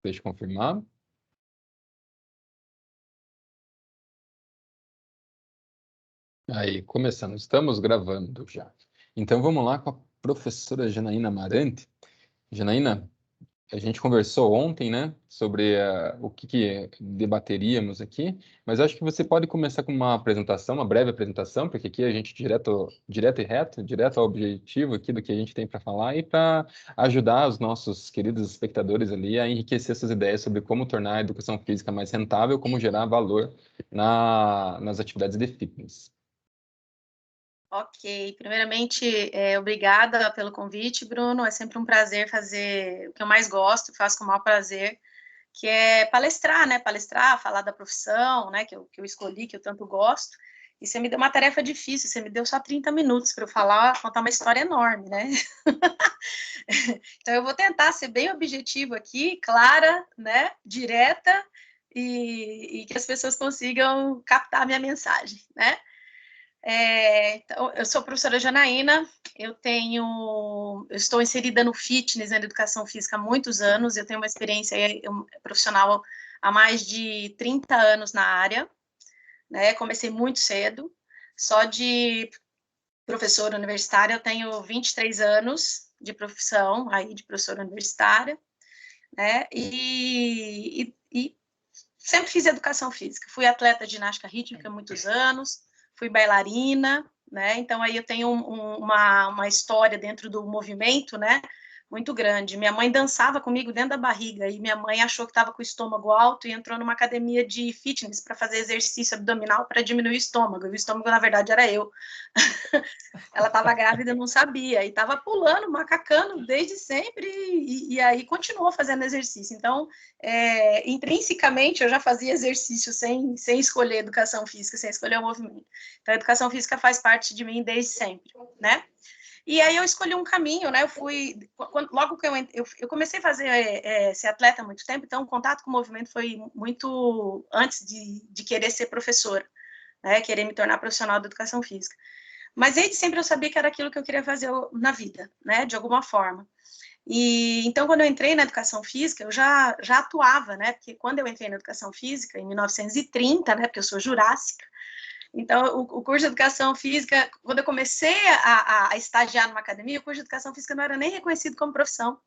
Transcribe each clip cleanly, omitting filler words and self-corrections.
Deixa eu confirmar. Aí, começando. Estamos gravando já. Então, vamos lá com a professora Janaína Amarante. Janaína, a gente conversou ontem, né, sobre o que debateríamos aqui, mas acho que você pode começar com uma apresentação, uma breve apresentação, porque aqui a gente direto e reto, direto ao objetivo aqui do que a gente tem para falar e para ajudar os nossos queridos espectadores ali a enriquecer suas ideias sobre como tornar a educação física mais rentável, como gerar valor nas atividades de fitness. Ok, primeiramente, obrigada pelo convite, Bruno. É sempre um prazer fazer o que eu mais gosto, faço com o maior prazer, que é palestrar, né? Palestrar, falar da profissão, né? Que eu escolhi, que eu tanto gosto. E você me deu uma tarefa difícil, você me deu só 30 minutos para eu falar, contar uma história enorme, né? Então, eu vou tentar ser bem objetivo aqui, clara, né? Direta, e que as pessoas consigam captar a minha mensagem, né? Então, eu sou a professora Janaína, eu estou inserida no fitness, na educação física há muitos anos, eu tenho uma experiência profissional há mais de 30 anos na área, né? Comecei muito cedo, só de professora universitária eu tenho 23 anos de profissão, aí de professora universitária, né? E sempre fiz educação física, fui atleta de ginástica rítmica há muitos anos, fui bailarina, né? Então aí eu tenho uma história dentro do movimento, né? Muito grande. Minha mãe dançava comigo dentro da barriga e minha mãe achou que estava com o estômago alto e entrou numa academia de fitness para fazer exercício abdominal para diminuir o estômago. E o estômago, na verdade, era eu. Ela estava grávida e não sabia, e estava pulando, macacando desde sempre, e aí continuou fazendo exercício. Então, intrinsecamente, eu já fazia exercício sem escolher educação física, sem escolher o movimento. Então, a educação física faz parte de mim desde sempre, né? E aí eu escolhi um caminho, né? Logo que eu comecei a ser atleta há muito tempo, então o contato com o movimento foi muito antes de querer ser professora, né? Querer me tornar profissional de educação física. Mas desde sempre eu sabia que era aquilo que eu queria fazer na vida, né, de alguma forma. E então, quando eu entrei na educação física, eu já atuava, né, porque quando eu entrei na educação física, em 1930, né, porque eu sou jurássica, então o curso de educação física, quando eu comecei a estagiar numa academia, o curso de educação física não era nem reconhecido como profissão,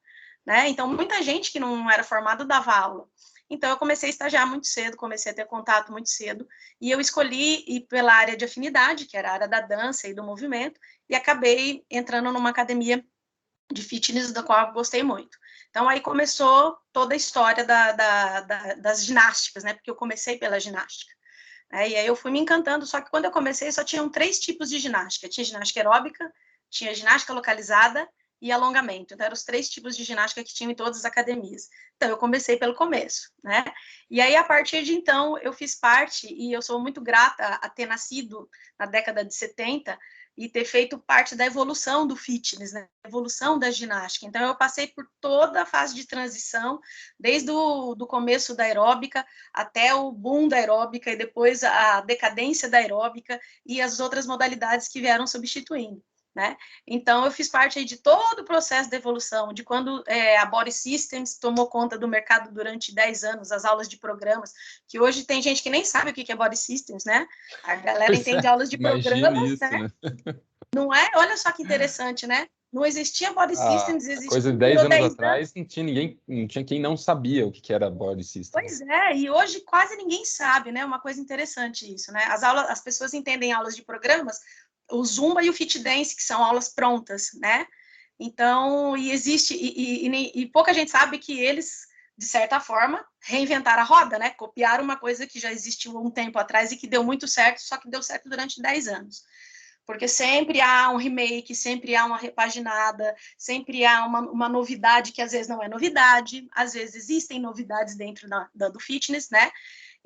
né, então muita gente que não era formada dava aula. Então, eu comecei a estagiar muito cedo, comecei a ter contato muito cedo, e eu escolhi ir pela área de afinidade, que era a área da dança e do movimento, e acabei entrando numa academia de fitness, da qual eu gostei muito. Então, aí começou toda a história das ginásticas, né? Porque eu comecei pela ginástica. Né? E aí eu fui me encantando, só que quando eu comecei, só tinham 3 tipos de ginástica. Tinha ginástica aeróbica, tinha ginástica localizada e alongamento. Então, eram os 3 tipos de ginástica que tinham em todas as academias. Então, eu comecei pelo começo, né? E aí, a partir de então, eu fiz parte, e eu sou muito grata a ter nascido na década de 70 e ter feito parte da evolução do fitness, né? Evolução da ginástica. Então, eu passei por toda a fase de transição, desde do começo da aeróbica até o boom da aeróbica e depois a decadência da aeróbica e as outras modalidades que vieram substituindo. Né? Então, eu fiz parte aí de todo o processo de evolução, de quando a Body Systems tomou conta do mercado durante 10 anos, as aulas de programas, que hoje tem gente que nem sabe o que é Body Systems, né? A galera entende aulas de programas, Isso, né? né? Não é? Olha só que interessante, né? Não existia Body Systems, Coisa existia de 10 durou anos 10 anos. atrás, não tinha ninguém, não tinha quem não sabia o que era Body Pois Systems. é, e hoje quase ninguém sabe, né? Uma coisa interessante isso, né? As pessoas entendem aulas de programas, o Zumba e o Fit Dance, que são aulas prontas, né? Então, e pouca gente sabe que eles, de certa forma, reinventaram a roda, né? Copiaram uma coisa que já existiu há um tempo atrás e que deu muito certo, só que deu certo durante 10 anos. Porque sempre há um remake, sempre há uma repaginada, sempre há uma novidade que às vezes não é novidade, às vezes existem novidades dentro do fitness, né?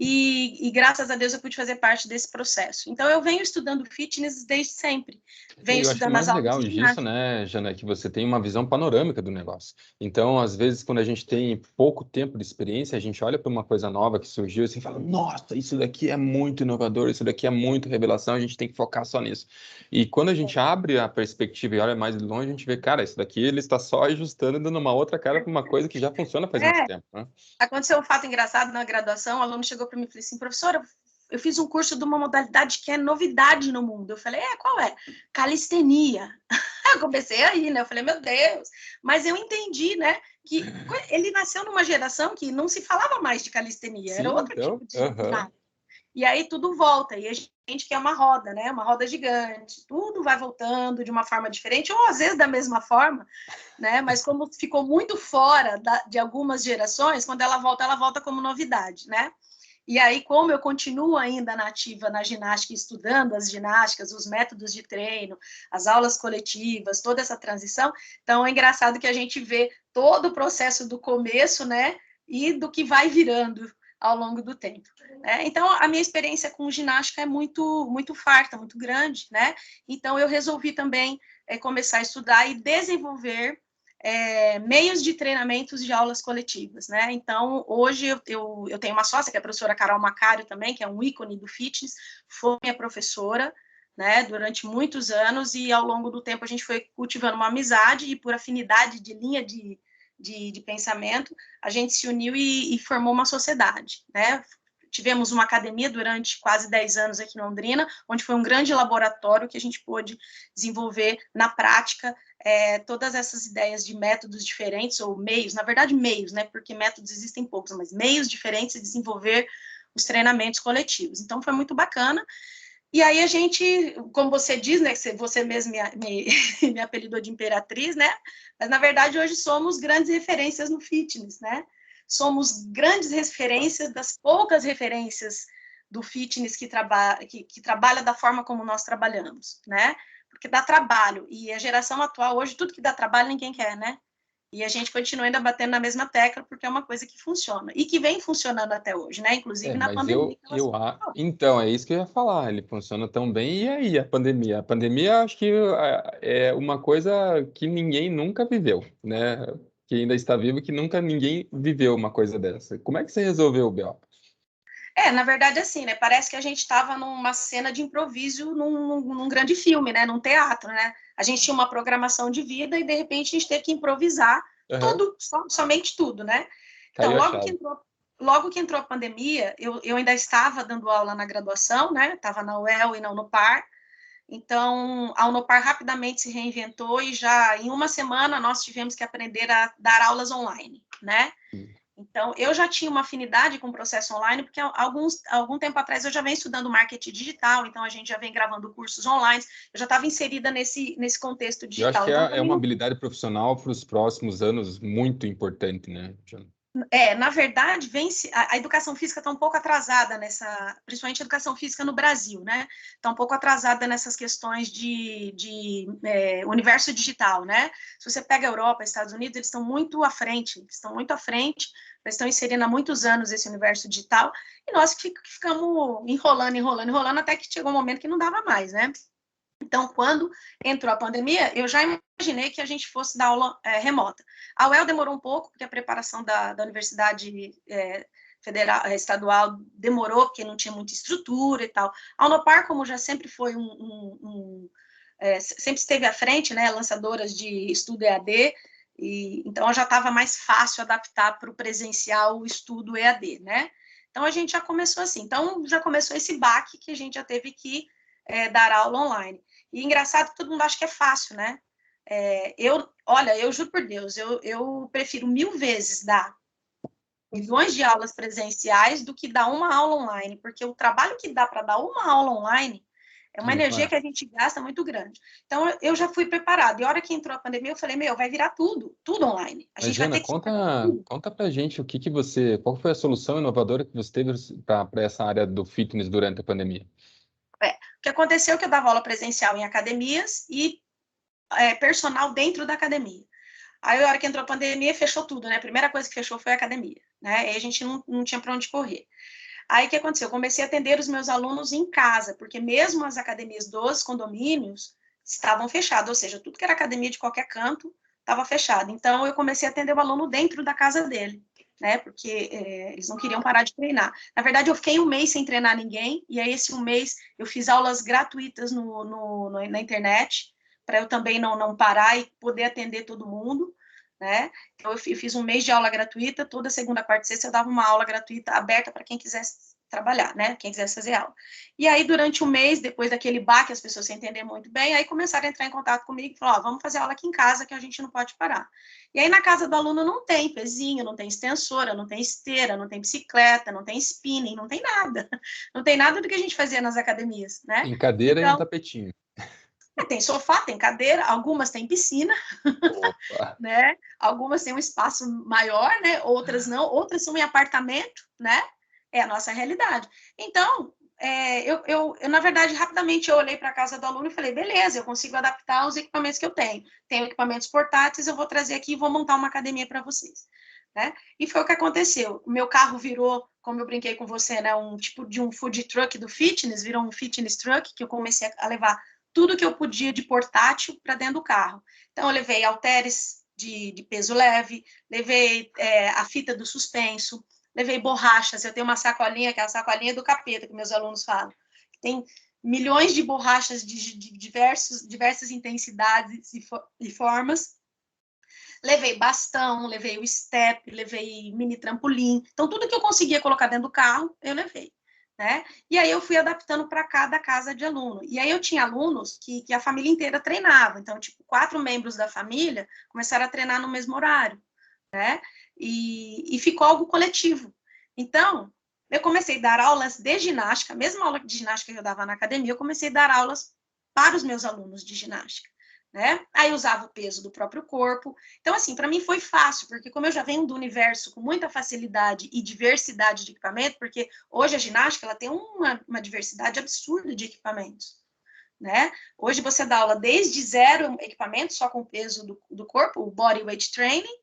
e graças a Deus eu pude fazer parte desse processo. Então, eu venho estudando fitness desde sempre. Venho Eu acho que o estudando as mais aulas legal de disso, ginástica. né, Jana, é que você tem uma visão panorâmica do negócio. Então, às vezes, quando a gente tem pouco tempo de experiência, a gente olha para uma coisa nova que surgiu assim, e fala, nossa, isso daqui é muito inovador, isso daqui é muito revelação, a gente tem que focar só nisso. E quando a gente abre a perspectiva e olha mais de longe, a gente vê, cara, isso daqui ele está só ajustando e dando uma outra cara para uma coisa que já funciona faz muito É, tempo, né? aconteceu um fato engraçado na graduação, o aluno chegou para mim e falou assim, professora, eu fiz um curso de uma modalidade que é novidade no mundo. Eu falei, qual é? Calistenia. Eu comecei a rir, né? Eu falei, meu Deus. Mas eu entendi, né? Que ele nasceu numa geração que não se falava mais de calistenia, era Sim, outro então, tipo de aham. ginástica. E aí tudo volta, e a gente quer uma roda, né? Uma roda gigante, tudo vai voltando de uma forma diferente, ou às vezes da mesma forma, né? Mas como ficou muito fora de algumas gerações, quando ela volta como novidade, né? E aí, como eu continuo ainda nativa na ginástica, estudando as ginásticas, os métodos de treino, as aulas coletivas, toda essa transição, então é engraçado que a gente vê todo o processo do começo, né, e do que vai virando ao longo do tempo. Né? Então, a minha experiência com ginástica é muito farta, muito grande, né? Então, eu resolvi também começar a estudar e desenvolver meios de treinamentos de aulas coletivas, né? Então, hoje eu tenho uma sócia, que é a professora Carol Macário também, que é um ícone do fitness, foi minha professora, né, durante muitos anos, e ao longo do tempo a gente foi cultivando uma amizade, e por afinidade de linha de pensamento, a gente se uniu e formou uma sociedade, né? Tivemos uma academia durante quase 10 anos aqui em Londrina, onde foi um grande laboratório que a gente pôde desenvolver na prática todas essas ideias de métodos diferentes, ou meios, na verdade meios, né, porque métodos existem poucos, mas meios diferentes de desenvolver os treinamentos coletivos. Então, foi muito bacana. E aí a gente, como você diz, né, você mesmo me apelidou de imperatriz, né, mas na verdade hoje somos grandes referências no fitness, né, somos grandes referências das poucas referências do fitness que trabalha da forma como nós trabalhamos, né, porque dá trabalho, e a geração atual hoje, tudo que dá trabalho ninguém quer, né, e a gente continua ainda batendo na mesma tecla, porque é uma coisa que funciona, e que vem funcionando até hoje, né, inclusive na Mas pandemia. então, é isso que eu ia falar. Ele funciona tão bem. E aí, a pandemia? A pandemia, acho que é uma coisa que ninguém nunca viveu, né? Que ainda está vivo, que nunca ninguém viveu uma coisa dessa. Como é que você resolveu o BO? Na verdade, assim, né? Parece que a gente estava numa cena de improviso num grande filme, né? Num teatro, né? A gente tinha uma programação de vida e, de repente, a gente teve que improvisar Aham. tudo, somente tudo, né? Então, Caiu a chave. logo que entrou a pandemia, eu ainda estava dando aula na graduação, né? Estava na UEL e na Unopar. Então, a Unopar rapidamente se reinventou e já em uma semana nós tivemos que aprender a dar aulas online, né? Então, eu já tinha uma afinidade com o processo online, porque algum tempo atrás eu já venho estudando marketing digital, então a gente já vem gravando cursos online, eu já estava inserida nesse contexto Eu acho digital. que Então, é também uma não. habilidade profissional para os próximos anos muito importante, né, Jana? Na verdade, a educação física está um pouco atrasada principalmente a educação física no Brasil, né? Está um pouco atrasada nessas questões de universo digital, né? Se você pega a Europa, Estados Unidos, eles estão muito à frente, eles estão inserindo há muitos anos esse universo digital, e nós ficamos enrolando, até que chegou um momento que não dava mais, né? Então, quando entrou a pandemia, eu já imaginei que a gente fosse dar aula remota. A UEL demorou um pouco, porque a preparação da Universidade Federal, Estadual demorou, porque não tinha muita estrutura e tal. A Unopar, como já sempre foi sempre esteve à frente, né, lançadoras de estudo EAD, então já estava mais fácil adaptar para o presencial o estudo EAD, né? Então, a gente já começou assim. Então, já começou esse baque que a gente já teve que dar aula online. E engraçado que todo mundo acha que é fácil, né? Olha, eu juro por Deus, eu prefiro 1000 vezes dar milhões de aulas presenciais do que dar uma aula online, porque o trabalho que dá para dar uma aula online é uma Não energia é? que a gente gasta muito grande. Então, eu já fui preparada. E a hora que entrou a pandemia, eu falei, vai virar tudo online. A Mas, gente vai Jana, ter que fazer tudo. conta pra gente qual foi a solução inovadora que você teve para essa área do fitness durante a pandemia? O que aconteceu é que eu dava aula presencial em academias e personal dentro da academia. Aí, a hora que entrou a pandemia, fechou tudo, né? A primeira coisa que fechou foi a academia, né? E a gente não tinha para onde correr. Aí, o que aconteceu? Eu comecei a atender os meus alunos em casa, porque mesmo as academias dos condomínios estavam fechadas, ou seja, tudo que era academia de qualquer canto estava fechado. Então, eu comecei a atender o aluno dentro da casa dele, né? Porque eles não queriam parar de treinar. Na verdade, eu fiquei um mês sem treinar ninguém, e aí esse um mês eu fiz aulas gratuitas na internet, para eu também não parar e poder atender todo mundo, né? Então, eu fiz um mês de aula gratuita, toda segunda, quarta e sexta eu dava uma aula gratuita aberta para quem quisesse trabalhar, né? Quem quisesse fazer aula. E aí, durante um mês, depois daquele baque, as pessoas sem entender muito bem, aí começaram a entrar em contato comigo e falaram, vamos fazer aula aqui em casa, que a gente não pode parar. E aí, na casa do aluno, não tem pezinho, não tem extensora, não tem esteira, não tem bicicleta, não tem spinning, não tem nada. Não tem nada do que a gente fazia nas academias, né? Em cadeira e um Então, tapetinho. tem sofá, tem cadeira, algumas têm piscina, Opa! né? Algumas têm um espaço maior, né? Outras não, outras são em apartamento, né? É a nossa realidade. Então, na verdade, rapidamente eu olhei para a casa do aluno e falei, beleza, eu consigo adaptar os equipamentos que eu tenho. Tenho equipamentos portáteis, eu vou trazer aqui e vou montar uma academia para vocês. Né? E foi o que aconteceu. O meu carro virou, como eu brinquei com você, né, um tipo de um food truck do fitness, virou um fitness truck, que eu comecei a levar tudo que eu podia de portátil para dentro do carro. Então, eu levei halteres de peso leve, levei a fita do suspenso, levei borrachas. Eu tenho uma sacolinha, que é a sacolinha do capeta, que meus alunos falam. Tem milhões de borrachas de diversas intensidades e formas. Levei bastão, levei o step, levei mini trampolim. Então, tudo que eu conseguia colocar dentro do carro, eu levei. Né? E aí eu fui adaptando para cada casa de aluno. E aí eu tinha alunos que a família inteira treinava. Então, tipo, 4 membros da família começaram a treinar no mesmo horário, né? E ficou algo coletivo. Então, eu comecei a dar aulas de ginástica, a mesma aula de ginástica que eu dava na academia, eu comecei a dar aulas para os meus alunos de ginástica. Né? Aí usava o peso do próprio corpo. Então, assim, para mim foi fácil, porque como eu já venho do universo com muita facilidade e diversidade de equipamento, porque hoje a ginástica ela tem uma diversidade absurda de equipamentos. Né? Hoje você dá aula desde zero equipamento, só com o peso do corpo, o body weight training,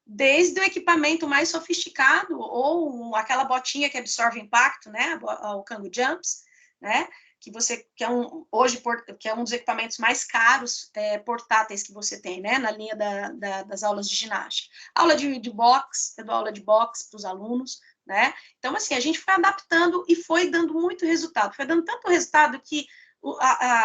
desde o equipamento mais sofisticado, ou aquela botinha que absorve impacto, né? O Kangoo Jumps, né? Que é hoje que é um dos equipamentos mais caros portáteis que você tem, né, na linha das aulas de ginástica. Aula de boxe, eu dou aula de boxe para os alunos, né? Então, assim, a gente foi adaptando e foi dando muito resultado. Foi dando tanto resultado que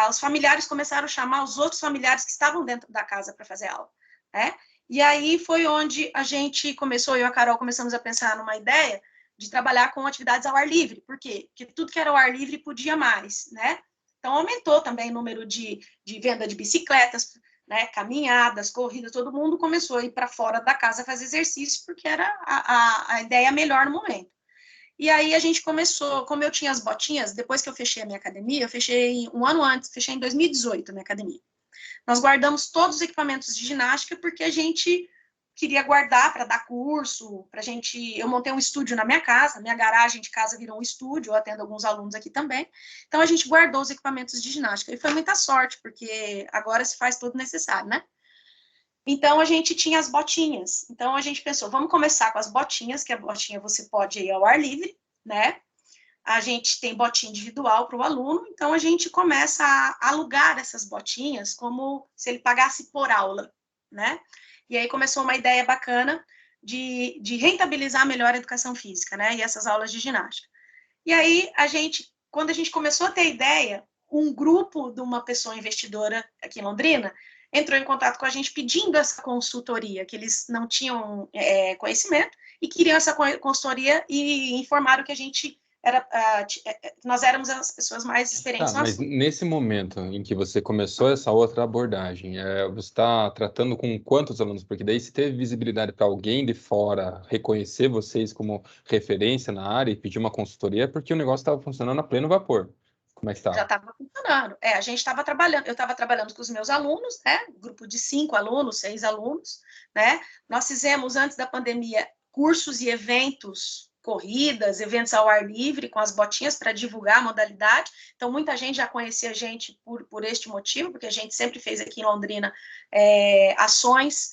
os familiares começaram a chamar os outros familiares que estavam dentro da casa para fazer aula, né? E aí foi onde a gente começou, eu e a Carol começamos a pensar numa ideia de trabalhar com atividades ao ar livre. Por quê? Porque tudo que era ao ar livre podia mais, né? Então, aumentou também o número de venda de bicicletas, né? Caminhadas, corridas, todo mundo começou a ir para fora da casa fazer exercício, porque era a ideia melhor no momento. E aí a gente começou, como eu tinha as botinhas, depois que eu fechei a minha academia, eu fechei um ano antes, fechei em 2018 a minha academia. Nós guardamos todos os equipamentos de ginástica porque a gente queria guardar para dar curso, para a gente... Eu montei um estúdio na minha casa, minha garagem de casa virou um estúdio, eu atendo alguns alunos aqui também. Então, a gente guardou os equipamentos de ginástica. E foi muita sorte, porque agora se faz tudo necessário, né? Então, a gente tinha as botinhas. Então, a gente pensou, vamos começar com as botinhas, que a botinha você pode ir ao ar livre, né? A gente tem botinha individual para o aluno, então a gente começa a alugar essas botinhas como se ele pagasse por aula, né? E aí começou uma ideia bacana de rentabilizar melhor a educação física, né? E essas aulas de ginástica. E aí, quando a gente começou a ter ideia, um grupo de uma pessoa investidora aqui em Londrina entrou em contato com a gente pedindo essa consultoria, que eles não tinham conhecimento e queriam essa consultoria e informaram que a gente nós éramos as pessoas mais experientes Tá, no mas assunto. nesse momento em que você começou essa outra abordagem, você está tratando com quantos alunos? Porque daí se teve visibilidade para alguém de fora reconhecer vocês como referência na área e pedir uma consultoria, é porque o negócio estava funcionando a pleno vapor. Como é que Já estava? estava funcionando. A gente estava trabalhando, eu estava trabalhando com os meus alunos, né? Grupo de 5 alunos, 6 alunos, né? Nós fizemos, antes da pandemia, cursos e eventos, corridas, eventos ao ar livre, com as botinhas para divulgar a modalidade. Então, muita gente já conhecia a gente por este motivo, porque a gente sempre fez aqui em Londrina ações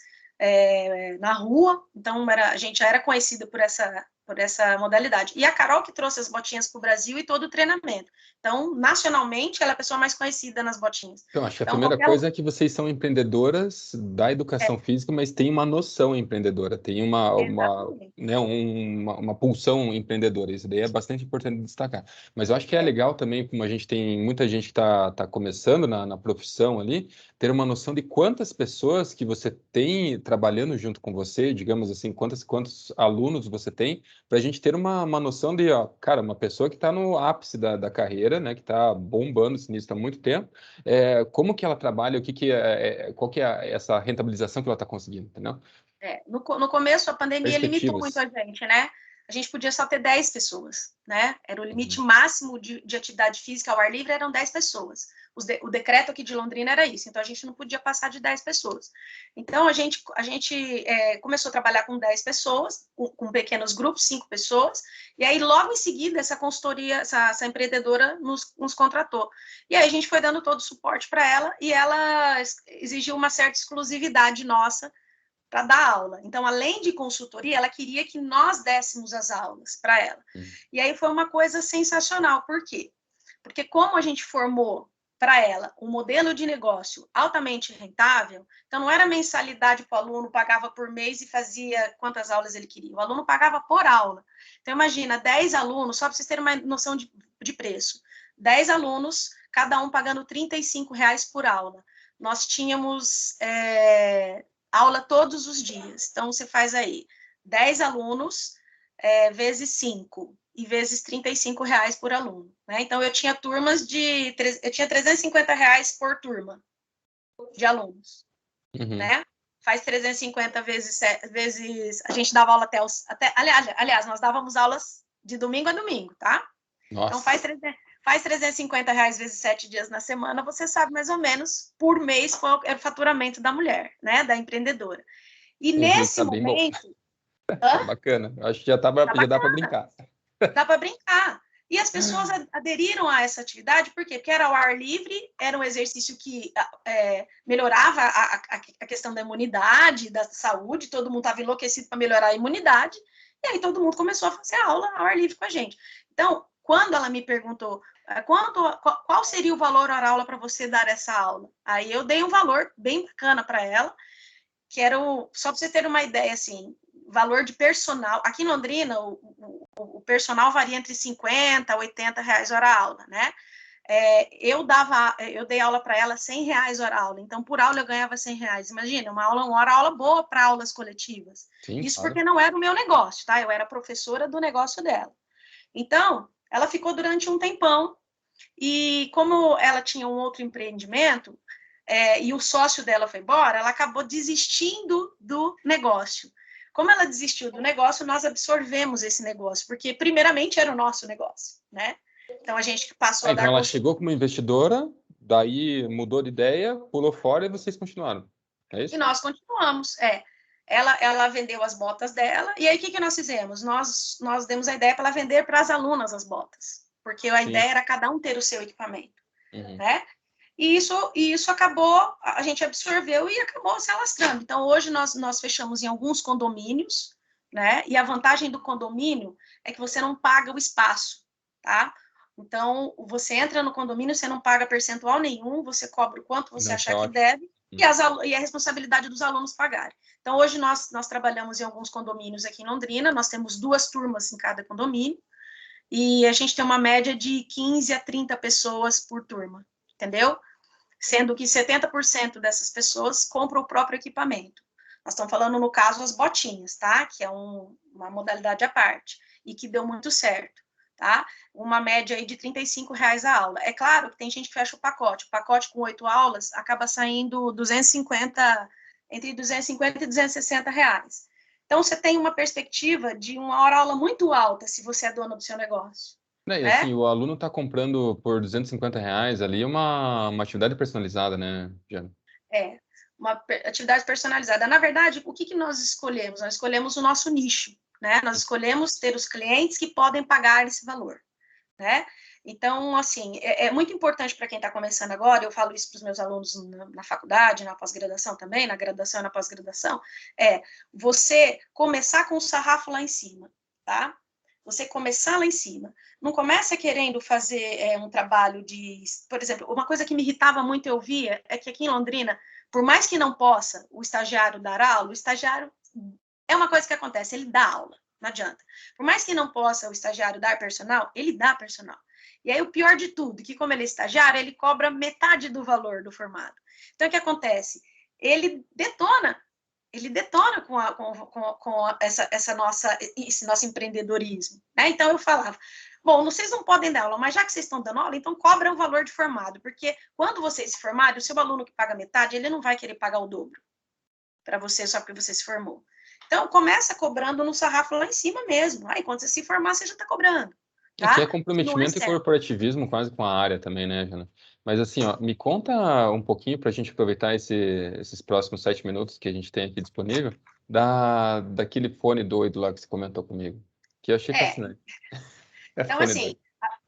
na rua, então a gente já era conhecida por essa modalidade. E a Carol que trouxe as botinhas para o Brasil e todo o treinamento. Então, nacionalmente, ela é a pessoa mais conhecida nas botinhas. Então, acho que a Então, primeira coisa é que vocês são empreendedoras da educação física, mas tem uma noção empreendedora, tem Exatamente. né, uma pulsão empreendedora. Isso daí é bastante importante destacar. Mas eu acho que é legal também, como a gente tem muita gente que está começando na profissão ali, ter uma noção de quantas pessoas que você tem trabalhando junto com você, digamos assim, quantos alunos você tem, para a gente ter uma noção de, ó, cara, uma pessoa que está no ápice da carreira, né, que está bombando nisso há muito tempo, como que ela trabalha, qual que é essa rentabilização que ela está conseguindo, entendeu? No começo, a pandemia limitou muito Perspectivas. a gente, né? A gente podia só ter 10 pessoas, né? Era o limite Uhum. máximo de atividade física ao ar livre, eram 10 pessoas. O decreto aqui de Londrina era isso, então a gente não podia passar de 10 pessoas. Então, a gente começou a trabalhar com 10 pessoas, com pequenos grupos, 5 pessoas, e aí, logo em seguida, essa consultoria, essa empreendedora nos contratou. E aí, a gente foi dando todo o suporte para ela, e ela exigiu uma certa exclusividade nossa para dar aula. Então, além de consultoria, ela queria que nós dessemos as aulas para ela. E aí foi uma coisa sensacional. Por quê? Porque como a gente formou para ela um modelo de negócio altamente rentável, então não era mensalidade para o aluno, pagava por mês e fazia quantas aulas ele queria. O aluno pagava por aula. Então, imagina, 10 alunos, só para vocês terem uma noção de preço, 10 alunos, cada um pagando R$ 35 por aula. Nós tínhamos aula todos os dias. Então, você faz aí 10 alunos vezes 5 e vezes R$ 35 por aluno. Né? Então, eu tinha turmas eu tinha R$ 350 por turma de alunos. Uhum. Né? Faz 350 vezes a gente dava aula aliás, nós dávamos aulas de domingo a domingo, tá? Nossa. Então, faz R$ 350 vezes 7 dias na semana, você sabe mais ou menos por mês qual era o faturamento da mulher, né? Da empreendedora. E nesse Tá bem bom. momento. Tá bacana. Acho que já dá para brincar. Dá para brincar. E as pessoas aderiram a essa atividade, por quê? Porque era ao ar livre, era um exercício que melhorava a questão da imunidade, da saúde, todo mundo estava enlouquecido para melhorar a imunidade, e aí todo mundo começou a fazer aula ao ar livre com a gente. Então, quando ela me perguntou qual seria o valor hora aula para você dar essa aula, aí eu dei um valor bem bacana para ela, que era só para você ter uma ideia, assim, valor de personal. Aqui em Londrina, o personal varia entre 50 a 80 reais hora aula, né? Eu dei aula para ela R$ 100 hora aula, então por aula eu ganhava R$ 100. Imagina, uma hora aula boa para aulas coletivas. Sim, Isso claro. porque não era o meu negócio, tá? Eu era professora do negócio dela. Então, ela ficou durante um tempão, e como ela tinha um outro empreendimento, e o sócio dela foi embora, ela acabou desistindo do negócio. Como ela desistiu do negócio, nós absorvemos esse negócio, porque primeiramente era o nosso negócio, né? Então a gente passou a Então dar ela chegou como investidora, daí mudou de ideia, pulou fora e vocês continuaram. É e isso? nós continuamos. Ela vendeu as botas dela, e aí o que nós fizemos? Nós demos a ideia para ela vender para as alunas as botas, porque a Sim. ideia era cada um ter o seu equipamento, Uhum. né? E isso acabou, a gente absorveu e acabou se alastrando. Então, hoje nós fechamos em alguns condomínios, né? E a vantagem do condomínio é que você não paga o espaço, tá? Então, você entra no condomínio, você não paga percentual nenhum, você cobra o quanto você achar que deve, e a responsabilidade dos alunos pagarem. Então, hoje nós trabalhamos em alguns condomínios aqui em Londrina, nós temos 2 turmas em cada condomínio, e a gente tem uma média de 15 a 30 pessoas por turma, entendeu? Sendo que 70% dessas pessoas compram o próprio equipamento. Nós estamos falando, no caso, as botinhas, tá? Que é uma modalidade à parte, e que deu muito certo, tá? Uma média aí de R$ 35 a aula. É claro que tem gente que fecha o pacote com 8 aulas acaba saindo entre 250 e 260 reais. Então, você tem uma perspectiva de uma hora-aula muito alta se você é dona do seu negócio. E assim, o aluno está comprando por R$ 250 ali uma atividade personalizada, né, Jana? Uma atividade personalizada. Na verdade, o que nós escolhemos? Nós escolhemos o nosso nicho, né? Nós escolhemos ter os clientes que podem pagar esse valor, né? Então, assim, é muito importante para quem está começando agora, eu falo isso para os meus alunos na faculdade, na pós-graduação também, na graduação e na pós-graduação, você começar com o sarrafo lá em cima, tá? você começar lá em cima. Não começa querendo fazer um trabalho de... Por exemplo, uma coisa que me irritava muito, eu via, é que aqui em Londrina, por mais que não possa o estagiário dar aula, o estagiário é uma coisa que acontece, ele dá aula, não adianta. Por mais que não possa o estagiário dar personal, ele dá personal. E aí o pior de tudo, que como ele é estagiário, ele cobra metade do valor do formado. Então o que acontece? Ele detona com esse nosso empreendedorismo. Né? Então eu falava, bom, vocês não podem dar aula, mas já que vocês estão dando aula, então cobram o valor de formado, porque quando vocês se formarem, o seu aluno que paga metade, ele não vai querer pagar o dobro para você só porque você se formou. Então começa cobrando no sarrafo lá em cima mesmo. Aí quando você se formar, você já está cobrando. Tá? Que é Não é comprometimento e certo. corporativismo quase com a área também, né, Jana? Mas assim, ó, me conta um pouquinho para a gente aproveitar esses próximos 7 minutos que a gente tem aqui disponível, daquele fone doido lá que você comentou comigo, que eu achei fascinante. É Então, fone assim, doido.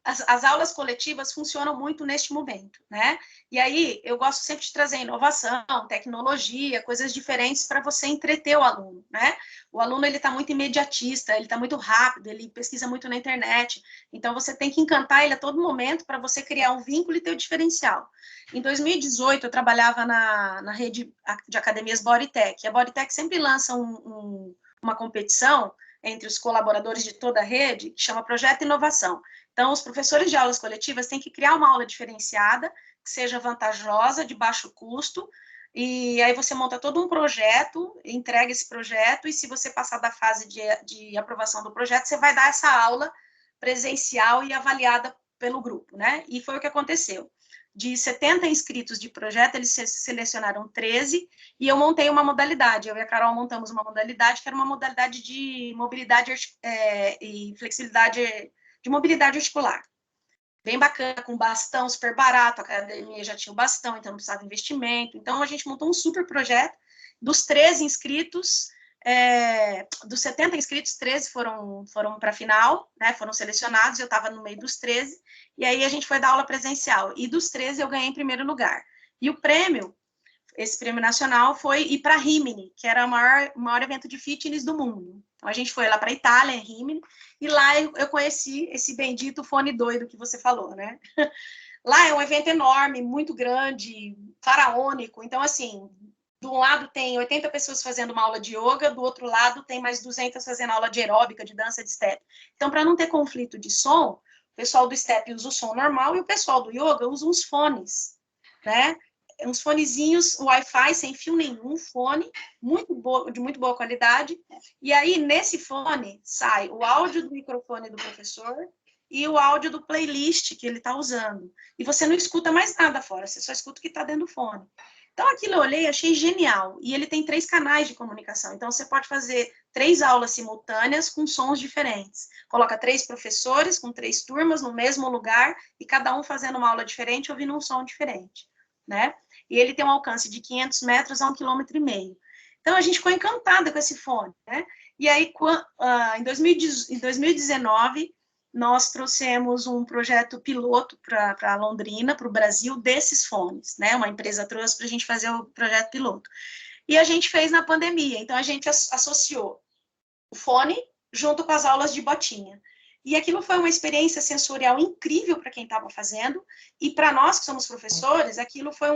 as aulas coletivas funcionam muito neste momento, né? E aí, eu gosto sempre de trazer inovação, tecnologia, coisas diferentes para você entreter o aluno, né? O aluno, ele está muito imediatista, ele está muito rápido, ele pesquisa muito na internet, então você tem que encantar ele a todo momento para você criar um vínculo e ter o diferencial. Em 2018, eu trabalhava na rede de academias Bodytech, e a Bodytech sempre lança uma competição entre os colaboradores de toda a rede, que chama Projeto Inovação. Então, os professores de aulas coletivas têm que criar uma aula diferenciada, que seja vantajosa, de baixo custo, e aí você monta todo um projeto, entrega esse projeto, e se você passar da fase de aprovação do projeto, você vai dar essa aula presencial e avaliada pelo grupo, né? E foi o que aconteceu. De 70 inscritos de projeto, eles selecionaram 13, e eu montei uma modalidade. Eu e a Carol montamos uma modalidade que era uma modalidade de mobilidade e flexibilidade, de mobilidade articular. Bem bacana, com bastão, super barato, a academia já tinha o bastão, então não precisava de investimento. Então a gente montou um super projeto. Dos 13 inscritos, dos 70 inscritos, 13 foram para a final, né, foram selecionados, eu estava no meio dos 13, e aí a gente foi dar aula presencial. E dos 13 eu ganhei em primeiro lugar. E o prêmio, esse prêmio nacional, foi ir para Rimini, que era o maior evento de fitness do mundo. Então, a gente foi lá para a Itália, em Rimini, e lá eu conheci esse bendito fone doido que você falou, né? Lá é um evento enorme, muito grande, faraônico. Então, assim, de um lado tem 80 pessoas fazendo uma aula de yoga, do outro lado tem mais 200 fazendo aula de aeróbica, de dança de step. Então, para não ter conflito de som, o pessoal do step usa o som normal e o pessoal do yoga usa uns fones, né? Uns fonezinhos Wi-Fi sem fio nenhum, fone de muito boa qualidade. E aí, nesse fone, sai o áudio do microfone do professor e o áudio do playlist que ele está usando. E você não escuta mais nada fora, você só escuta o que está dentro do fone. Então, aquilo eu olhei, achei genial. E ele tem 3 canais de comunicação. Então, você pode fazer 3 aulas simultâneas com sons diferentes. Coloca 3 professores com 3 turmas no mesmo lugar e cada um fazendo uma aula diferente, ouvindo um som diferente, né? E ele tem um alcance de 500 metros a 1,5 km. Então, a gente ficou encantada com esse fone, né? E aí, em 2019, nós trouxemos um projeto piloto para Londrina, para o Brasil, desses fones, né? Uma empresa trouxe para a gente fazer o projeto piloto. E a gente fez na pandemia, então a gente associou o fone junto com as aulas de botinha. E aquilo foi uma experiência sensorial incrível para quem estava fazendo, e para nós que somos professores, aquilo foi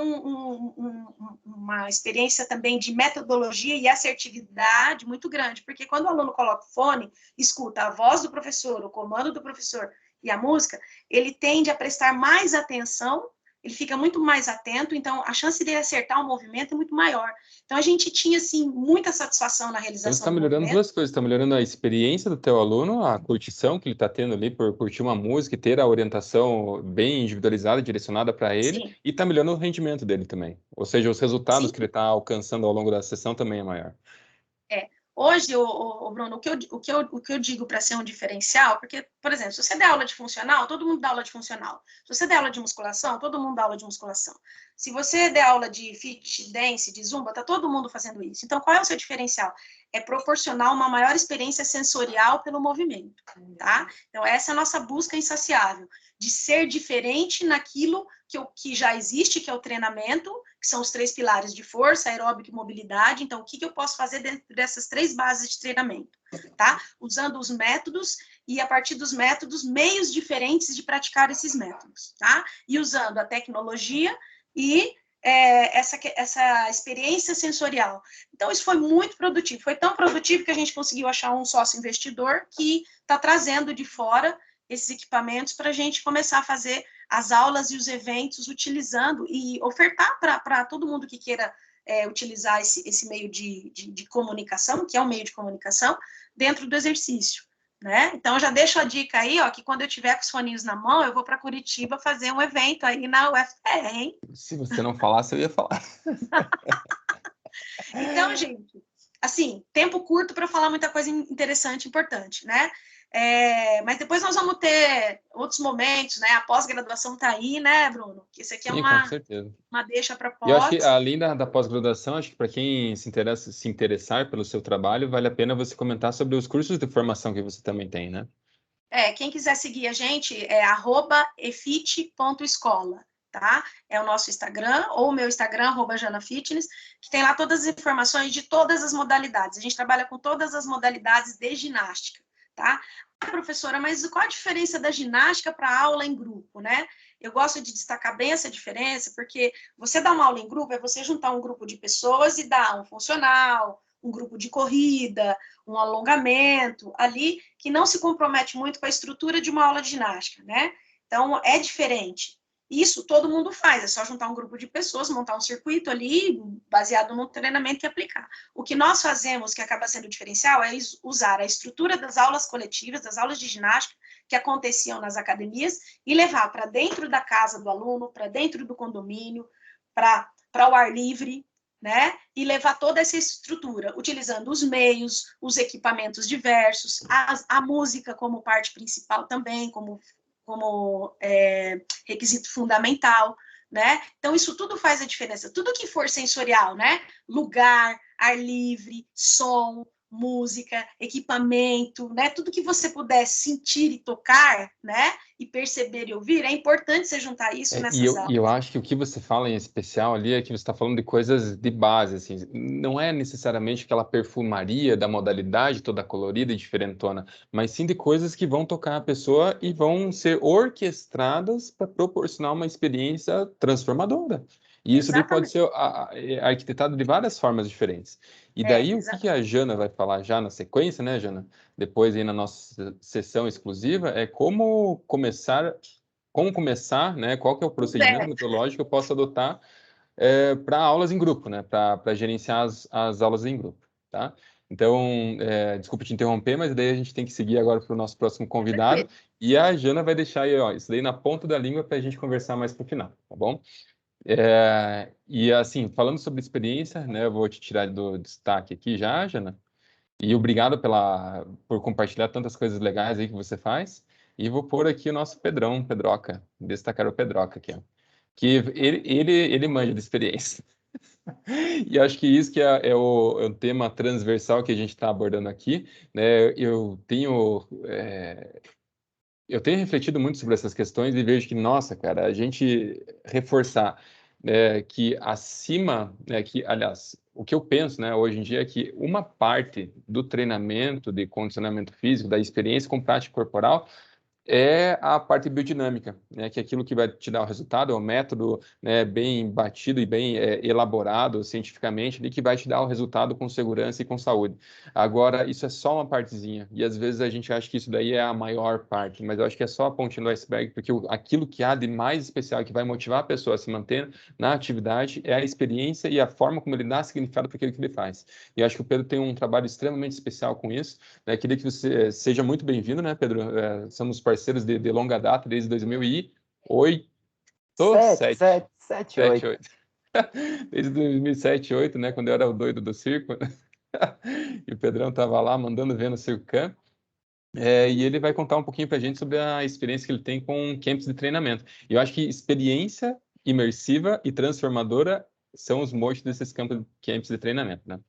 uma experiência também de metodologia e assertividade muito grande, porque quando o aluno coloca o fone, escuta a voz do professor, o comando do professor e a música, ele tende a prestar mais atenção, ele fica muito mais atento, então a chance dele acertar o movimento é muito maior. Então a gente tinha, assim, muita satisfação na Então, você realização está do melhorando movimento. duas coisas. Está melhorando a experiência do teu aluno, a curtição que ele está tendo ali por curtir uma música e ter a orientação bem individualizada, direcionada para ele, Sim, e está melhorando o rendimento dele também. Ou seja, os resultados sim. que ele está alcançando ao longo da sessão também é maior. Hoje, Bruno, o que eu digo para ser um diferencial, porque, por exemplo, se você der aula de funcional, todo mundo dá aula de funcional. Se você der aula de musculação, todo mundo dá aula de musculação. Se você der aula de fit, dance, de zumba, tá todo mundo fazendo isso. Então, qual é o seu diferencial? É proporcionar uma maior experiência sensorial pelo movimento, tá? Então, essa é a nossa busca insaciável, de ser diferente naquilo que já existe, que é o treinamento, que são os 3 pilares de força, aeróbica e mobilidade. Então, o que eu posso fazer dentro dessas 3 bases de treinamento, tá? Usando os métodos e, a partir dos métodos, meios diferentes de praticar esses métodos, tá? E usando a tecnologia e essa experiência sensorial. Então, isso foi muito produtivo. Foi tão produtivo que a gente conseguiu achar um sócio investidor que está trazendo de fora esses equipamentos para a gente começar a fazer as aulas e os eventos utilizando e ofertar para todo mundo que queira utilizar esse meio de comunicação, que é um meio de comunicação, dentro do exercício. Né? Então, já deixo a dica aí, ó, que quando eu tiver com os foninhos na mão, eu vou para Curitiba fazer um evento aí na UFPR, hein? Se você não falasse, eu ia falar. Então, gente, assim, tempo curto para falar muita coisa interessante, importante, né? Mas depois nós vamos ter outros momentos, né? A pós-graduação tá aí, né, Bruno? Isso aqui é Sim, com certeza. uma deixa para E eu acho que, pós. além da pós-graduação, acho que para quem se interessar pelo seu trabalho, vale a pena você comentar sobre os cursos de formação que você também tem, né? Quem quiser seguir a gente é @efit.escola, tá? É o nosso Instagram, ou o meu Instagram, @janafitness, que tem lá todas as informações de todas as modalidades. A gente trabalha com todas as modalidades de ginástica, tá? Professora, mas qual a diferença da ginástica para aula em grupo, né? Eu gosto de destacar bem essa diferença, porque você dar uma aula em grupo é você juntar um grupo de pessoas e dar um funcional, um grupo de corrida, um alongamento ali, que não se compromete muito com a estrutura de uma aula de ginástica, né? Então, é diferente. Isso todo mundo faz, é só juntar um grupo de pessoas, montar um circuito ali, baseado no treinamento e aplicar. O que nós fazemos, que acaba sendo diferencial, é usar a estrutura das aulas coletivas, das aulas de ginástica, que aconteciam nas academias, e levar para dentro da casa do aluno, para dentro do condomínio, para o ar livre, né? E levar toda essa estrutura, utilizando os meios, os equipamentos diversos, a música como parte principal também, como requisito fundamental, né? Então, isso tudo faz a diferença. Tudo que for sensorial, né? Lugar, ar livre, som, música, equipamento, né? Tudo que você puder sentir e tocar, né? E perceber e ouvir, é importante você juntar isso nessas aulas. E eu acho que o que você fala em especial ali é que você está falando de coisas de base, assim, não é necessariamente aquela perfumaria da modalidade toda colorida e diferentona, mas sim de coisas que vão tocar a pessoa e vão ser orquestradas para proporcionar uma experiência transformadora. E isso daí pode Exatamente. ser arquitetado de várias formas diferentes. E daí o que a Exatamente. Jana vai falar já na sequência, né, Jana? Depois aí na nossa sessão exclusiva, é como começar, né? Qual que é o procedimento metodológico que eu posso adotar para aulas em grupo, né? Para gerenciar as aulas em grupo, tá? Então, desculpa te interromper, mas daí a gente tem que seguir agora para o nosso próximo convidado. E a Jana vai deixar aí, ó, isso daí na ponta da língua para a gente conversar mais para o final, tá bom? E assim, falando sobre experiência, né? Eu vou te tirar do destaque aqui já, Jana. E obrigado por compartilhar tantas coisas legais aí que você faz. E vou pôr aqui o nosso Pedroca, destacar o Pedroca aqui, ó. Que ele manja de experiência. E acho que isso que é o tema transversal que a gente está abordando aqui, né? Eu tenho refletido muito sobre essas questões e vejo que, nossa, cara, a gente reforçar, que acima, aliás, o que eu penso, né, hoje em dia é que uma parte do treinamento de condicionamento físico, da experiência com prática corporal, é a parte biodinâmica, né, que é aquilo que vai te dar o resultado, é um método, né, bem batido e bem elaborado cientificamente, ali, que vai te dar o resultado com segurança e com saúde. Agora, isso é só uma partezinha, e às vezes a gente acha que isso daí é a maior parte, mas eu acho que é só a pontinha do iceberg, porque aquilo que há de mais especial, que vai motivar a pessoa a se manter na atividade, é a experiência e a forma como ele dá significado para aquilo que ele faz. E eu acho que o Pedro tem um trabalho extremamente especial com isso, né? Queria que você seja muito bem-vindo, né, Pedro? Somos parceiros de longa data, desde 2008, Sete, 7, sete, sete, 7, oito. 8. Desde 2007, 2008, né, quando eu era o doido do circo. E o Pedrão estava lá mandando ver no Circo Camp. E ele vai contar um pouquinho para a gente sobre a experiência que ele tem com camps de treinamento. E eu acho que experiência imersiva e transformadora são os motes desses camps de treinamento, né?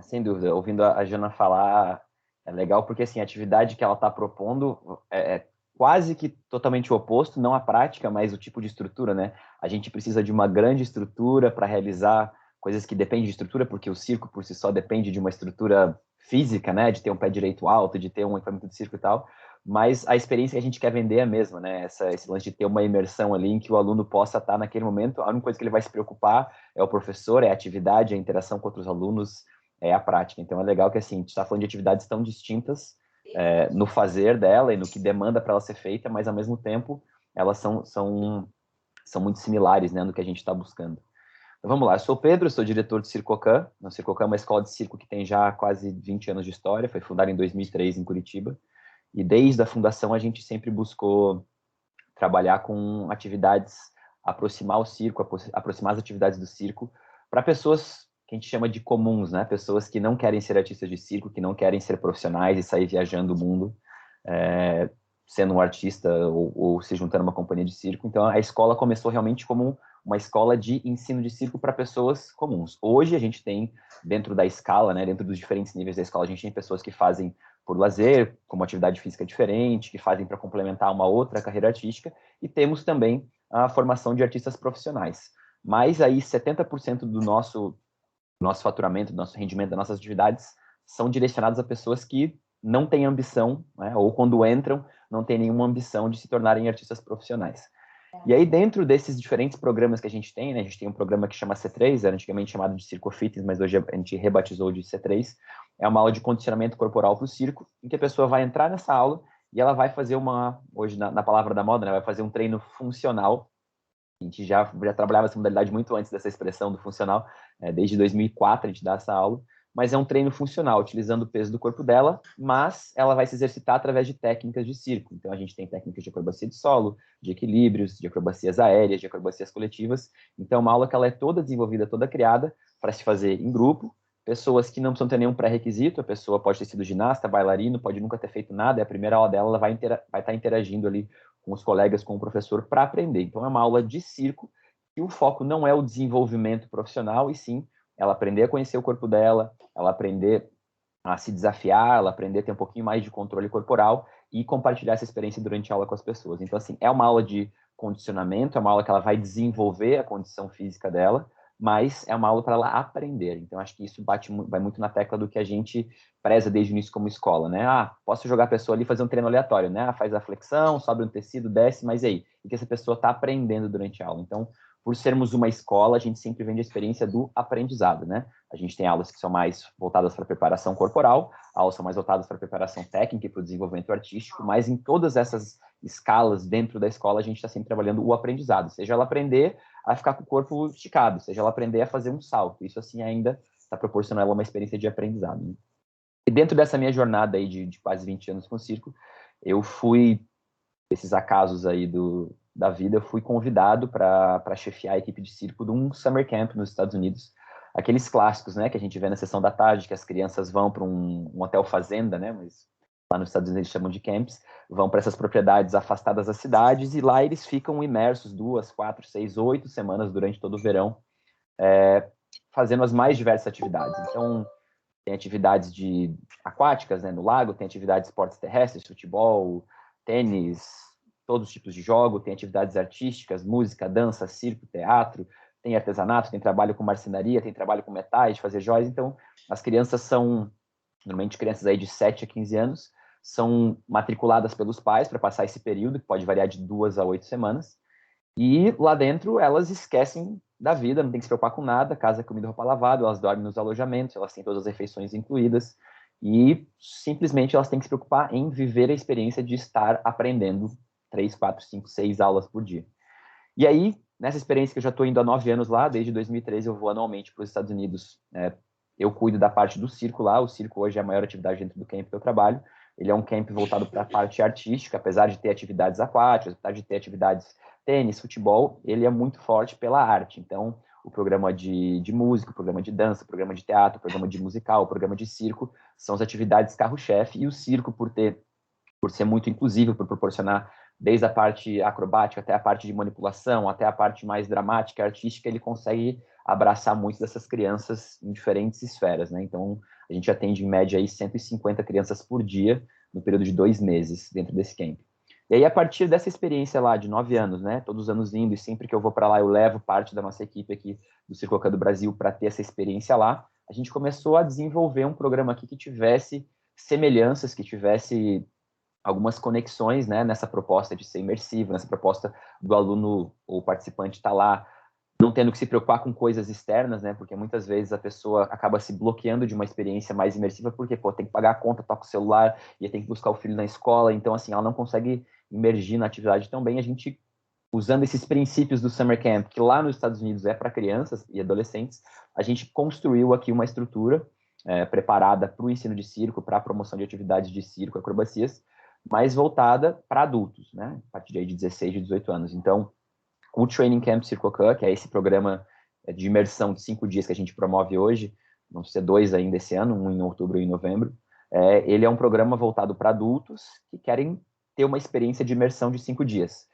Sem dúvida. Ouvindo a Jana falar, é legal porque assim, a atividade que ela está propondo é quase que totalmente o oposto, não a prática, mas o tipo de estrutura, né? A gente precisa de uma grande estrutura para realizar coisas que dependem de estrutura, porque o circo por si só depende de uma estrutura física, né? De ter um pé direito alto, de ter um equipamento de circo e tal. mas a experiência que a gente quer vender é a mesma, né? Esse lance de ter uma imersão ali em que o aluno possa estar naquele momento, a única coisa que ele vai se preocupar é o professor, é a atividade, a interação com outros alunos, é a prática. Então é legal que assim, a gente está falando de atividades tão distintas no fazer dela e no que demanda para ela ser feita, mas ao mesmo tempo elas são muito similares, né, no que a gente está buscando. Então vamos lá, eu sou o Pedro, sou diretor do Circocan. O Circocan é uma escola de circo que tem já quase 20 anos de história, foi fundada em 2003 em Curitiba. E desde a fundação a gente sempre buscou trabalhar com atividades, aproximar o circo, aproximar as atividades do circo para pessoas que a gente chama de comuns, né? Pessoas que não querem ser artistas de circo, que não querem ser profissionais e sair viajando o mundo, sendo um artista ou se juntando a uma companhia de circo. Então a escola começou realmente como uma escola de ensino de circo para pessoas comuns. Hoje a gente tem, dentro da escala, né, dentro dos diferentes níveis da escola, a gente tem pessoas que fazem por lazer, como atividade física diferente, que fazem para complementar uma outra carreira artística, e temos também a formação de artistas profissionais. Mas aí 70% do nosso faturamento, do nosso rendimento, das nossas atividades são direcionados a pessoas que não têm ambição, né, ou quando entram, não têm nenhuma ambição de se tornarem artistas profissionais. E aí, dentro desses diferentes programas que a gente tem, né, a gente tem um programa que chama C3, era antigamente chamado de Circo Fitness, mas hoje a gente rebatizou de C3. É uma aula de condicionamento corporal para o circo, em que a pessoa vai entrar nessa aula e ela vai fazer hoje na palavra da moda, né, vai fazer um treino funcional. A gente já trabalhava essa modalidade muito antes dessa expressão do funcional, desde 2004 a gente dá essa aula, mas é um treino funcional, utilizando o peso do corpo dela, mas ela vai se exercitar através de técnicas de circo. Então a gente tem técnicas de acrobacia de solo, de equilíbrios, de acrobacias aéreas, de acrobacias coletivas. Então é uma aula que ela é toda desenvolvida, toda criada para se fazer em grupo, pessoas que não precisam ter nenhum pré-requisito, a pessoa pode ter sido ginasta, bailarino, pode nunca ter feito nada, é a primeira aula dela, ela vai estar interagindo ali com os colegas, com o professor, para aprender. Então é uma aula de circo, e o foco não é o desenvolvimento profissional, e sim ela aprender a conhecer o corpo dela, ela aprender a se desafiar, ela aprender a ter um pouquinho mais de controle corporal e compartilhar essa experiência durante a aula com as pessoas. Então, assim, é uma aula de condicionamento, é uma aula que ela vai desenvolver a condição física dela, mas é uma aula para ela aprender. Então, acho que isso vai muito na tecla do que a gente preza desde o início como escola, né? Posso jogar a pessoa ali e fazer um treino aleatório, né? Faz a flexão, sobe um tecido, desce, mas e aí? O que essa pessoa está aprendendo durante a aula? Então, por sermos uma escola, a gente sempre vende a experiência do aprendizado, né? A gente tem aulas que são mais voltadas para a preparação corporal, aulas são mais voltadas para a preparação técnica e para o desenvolvimento artístico, mas em todas essas escalas dentro da escola, a gente está sempre trabalhando o aprendizado, seja ela aprender a ficar com o corpo esticado, seja ela aprender a fazer um salto. Isso, assim, ainda está proporcionando ela uma experiência de aprendizado, né? E dentro dessa minha jornada aí de quase 20 anos com o circo, eu fui, esses acasos aí da vida, eu fui convidado para chefiar a equipe de circo de um summer camp nos Estados Unidos, aqueles clássicos, né, que a gente vê na sessão da tarde, que as crianças vão para um hotel fazenda, né, mas lá nos Estados Unidos eles chamam de camps, vão para essas propriedades afastadas das cidades, e lá eles ficam imersos 2, 4, 6, 8 semanas durante todo o verão, fazendo as mais diversas atividades. Então, tem atividades aquáticas, né, no lago, tem atividades de esportes terrestres, futebol, tênis, todos os tipos de jogo, tem atividades artísticas, música, dança, circo, teatro, tem artesanato, tem trabalho com marcenaria, tem trabalho com metais, de fazer joias. Então, as crianças são, normalmente crianças aí de 7 a 15 anos, são matriculadas pelos pais para passar esse período, que pode variar de 2 a 8 semanas, e lá dentro elas esquecem da vida, não tem que se preocupar com nada, casa, comida, roupa lavada, elas dormem nos alojamentos, elas têm todas as refeições incluídas, e simplesmente elas têm que se preocupar em viver a experiência de estar aprendendo 3, 4, 5, 6 aulas por dia. E aí, nessa experiência que eu já estou indo há 9 anos lá, desde 2013 eu vou anualmente para os Estados Unidos, eu cuido da parte do circo lá, o circo hoje é a maior atividade dentro do camp que eu trabalho, ele é um camp voltado para a parte artística, apesar de ter atividades aquáticas, apesar de ter atividades tênis, futebol, ele é muito forte pela arte. Então, o programa de música, o programa de dança, o programa de teatro, o programa de musical, o programa de circo, são as atividades carro-chefe, e o circo, por ser muito inclusivo, por proporcionar desde a parte acrobática até a parte de manipulação, até a parte mais dramática, artística, ele consegue abraçar muito dessas crianças em diferentes esferas, né? Então, a gente atende em média aí 150 crianças por dia no período de 2 meses dentro desse camp. E aí, a partir dessa experiência lá de 9 anos, né, todos os anos indo, e sempre que eu vou para lá, eu levo parte da nossa equipe aqui do Circocan do Brasil para ter essa experiência lá, a gente começou a desenvolver um programa aqui que tivesse semelhanças, que tivesse algumas conexões, né, nessa proposta de ser imersivo, nessa proposta do aluno ou participante estar lá, não tendo que se preocupar com coisas externas, né, porque muitas vezes a pessoa acaba se bloqueando de uma experiência mais imersiva, porque, pô, tem que pagar a conta, toca o celular, e tem que buscar o filho na escola, então, assim, ela não consegue imergir na atividade tão bem. A gente, usando esses princípios do Summer Camp, que lá nos Estados Unidos é para crianças e adolescentes, a gente construiu aqui uma estrutura preparada para o ensino de circo, para a promoção de atividades de circo, acrobacias, mais voltada para adultos, né? A partir de 16, de 18 anos. Então, o Training Camp Circocan, que é esse programa de imersão de 5 dias que a gente promove hoje, vão ser 2 ainda esse ano, um em outubro e em novembro, ele é um programa voltado para adultos que querem ter uma experiência de imersão de 5 dias.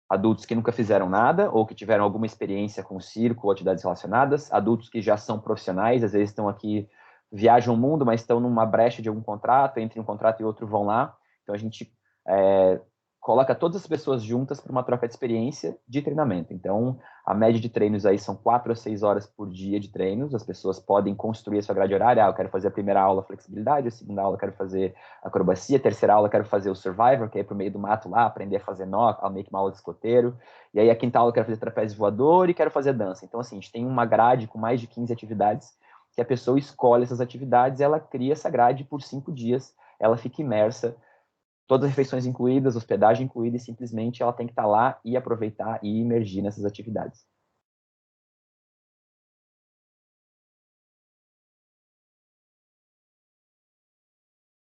Adultos que nunca fizeram nada, ou que tiveram alguma experiência com circo ou atividades relacionadas, adultos que já são profissionais, às vezes estão aqui, viajam o mundo, mas estão numa brecha de algum contrato, entre um contrato e outro vão lá. Então a gente coloca todas as pessoas juntas para uma troca de experiência de treinamento. Então, a média de treinos aí são 4 a 6 horas por dia de treinos. As pessoas podem construir a sua grade horária. Eu quero fazer a primeira aula flexibilidade, a segunda aula eu quero fazer acrobacia, a terceira aula eu quero fazer o survivor, que é ir pro meio do mato lá, aprender a fazer nó, meio que uma aula de escoteiro. E aí a quinta aula eu quero fazer trapézio voador e quero fazer dança. Então, assim, a gente tem uma grade com mais de 15 atividades, que a pessoa escolhe essas atividades, ela cria essa grade por 5 dias, ela fica imersa, todas as refeições incluídas, hospedagem incluída, e simplesmente ela tem que estar lá e aproveitar e imergir nessas atividades.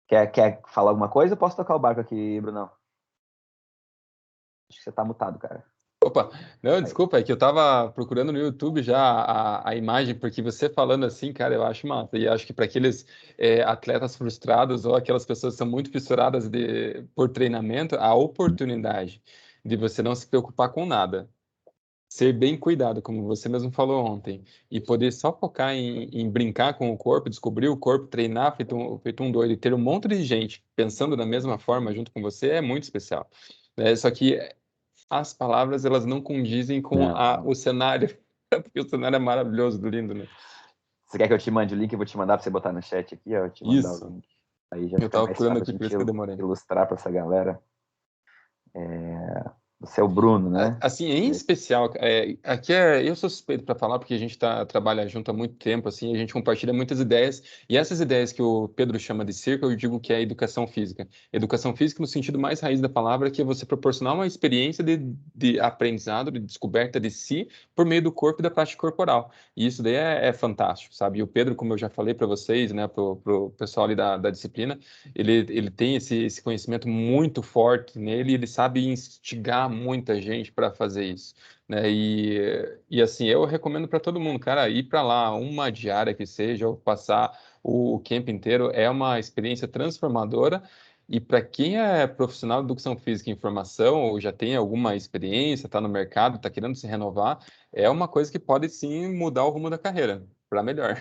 Quer falar alguma coisa? Eu posso tocar o barco aqui, Brunão? Acho que você tá mutado, cara. Opa, não, desculpa, é que eu tava procurando no YouTube já a imagem, porque você falando assim, cara, eu acho massa. E acho que para aqueles atletas frustrados ou aquelas pessoas que são muito fissuradas por treinamento, a oportunidade de você não se preocupar com nada, ser bem cuidado, como você mesmo falou ontem, e poder só focar em brincar com o corpo, descobrir o corpo, treinar feito um doido e ter um monte de gente pensando da mesma forma junto com você é muito especial. Só que as palavras elas não condizem com Não. o cenário, porque o cenário é maravilhoso, lindo, né? Você quer que eu te mande o link? Eu vou te mandar para você botar no chat aqui, ó. Eu te mandar o Isso. link. Aí já Eu fica tava mais procurando fácil a aqui, por gente isso que eu demorei. ilustrar para essa galera. Você é o Bruno, né? Assim, em especial, aqui eu sou suspeito para falar porque a gente trabalha junto há muito tempo, assim, a gente compartilha muitas ideias, e essas ideias que o Pedro chama de circo, eu digo que é educação física. Educação física no sentido mais raiz da palavra, que é você proporcionar uma experiência de aprendizado, de descoberta de si, por meio do corpo e da prática corporal. E isso daí é fantástico, sabe? E o Pedro, como eu já falei para vocês, né, pro pessoal ali da disciplina, ele tem esse conhecimento muito forte nele, e ele sabe instigar muita gente para fazer isso, né? E assim, eu recomendo para todo mundo, cara, ir para lá, uma diária que seja, ou passar o camp inteiro, é uma experiência transformadora. E para quem é profissional de educação física e informação, ou já tem alguma experiência, está no mercado, está querendo se renovar, é uma coisa que pode sim mudar o rumo da carreira para melhor.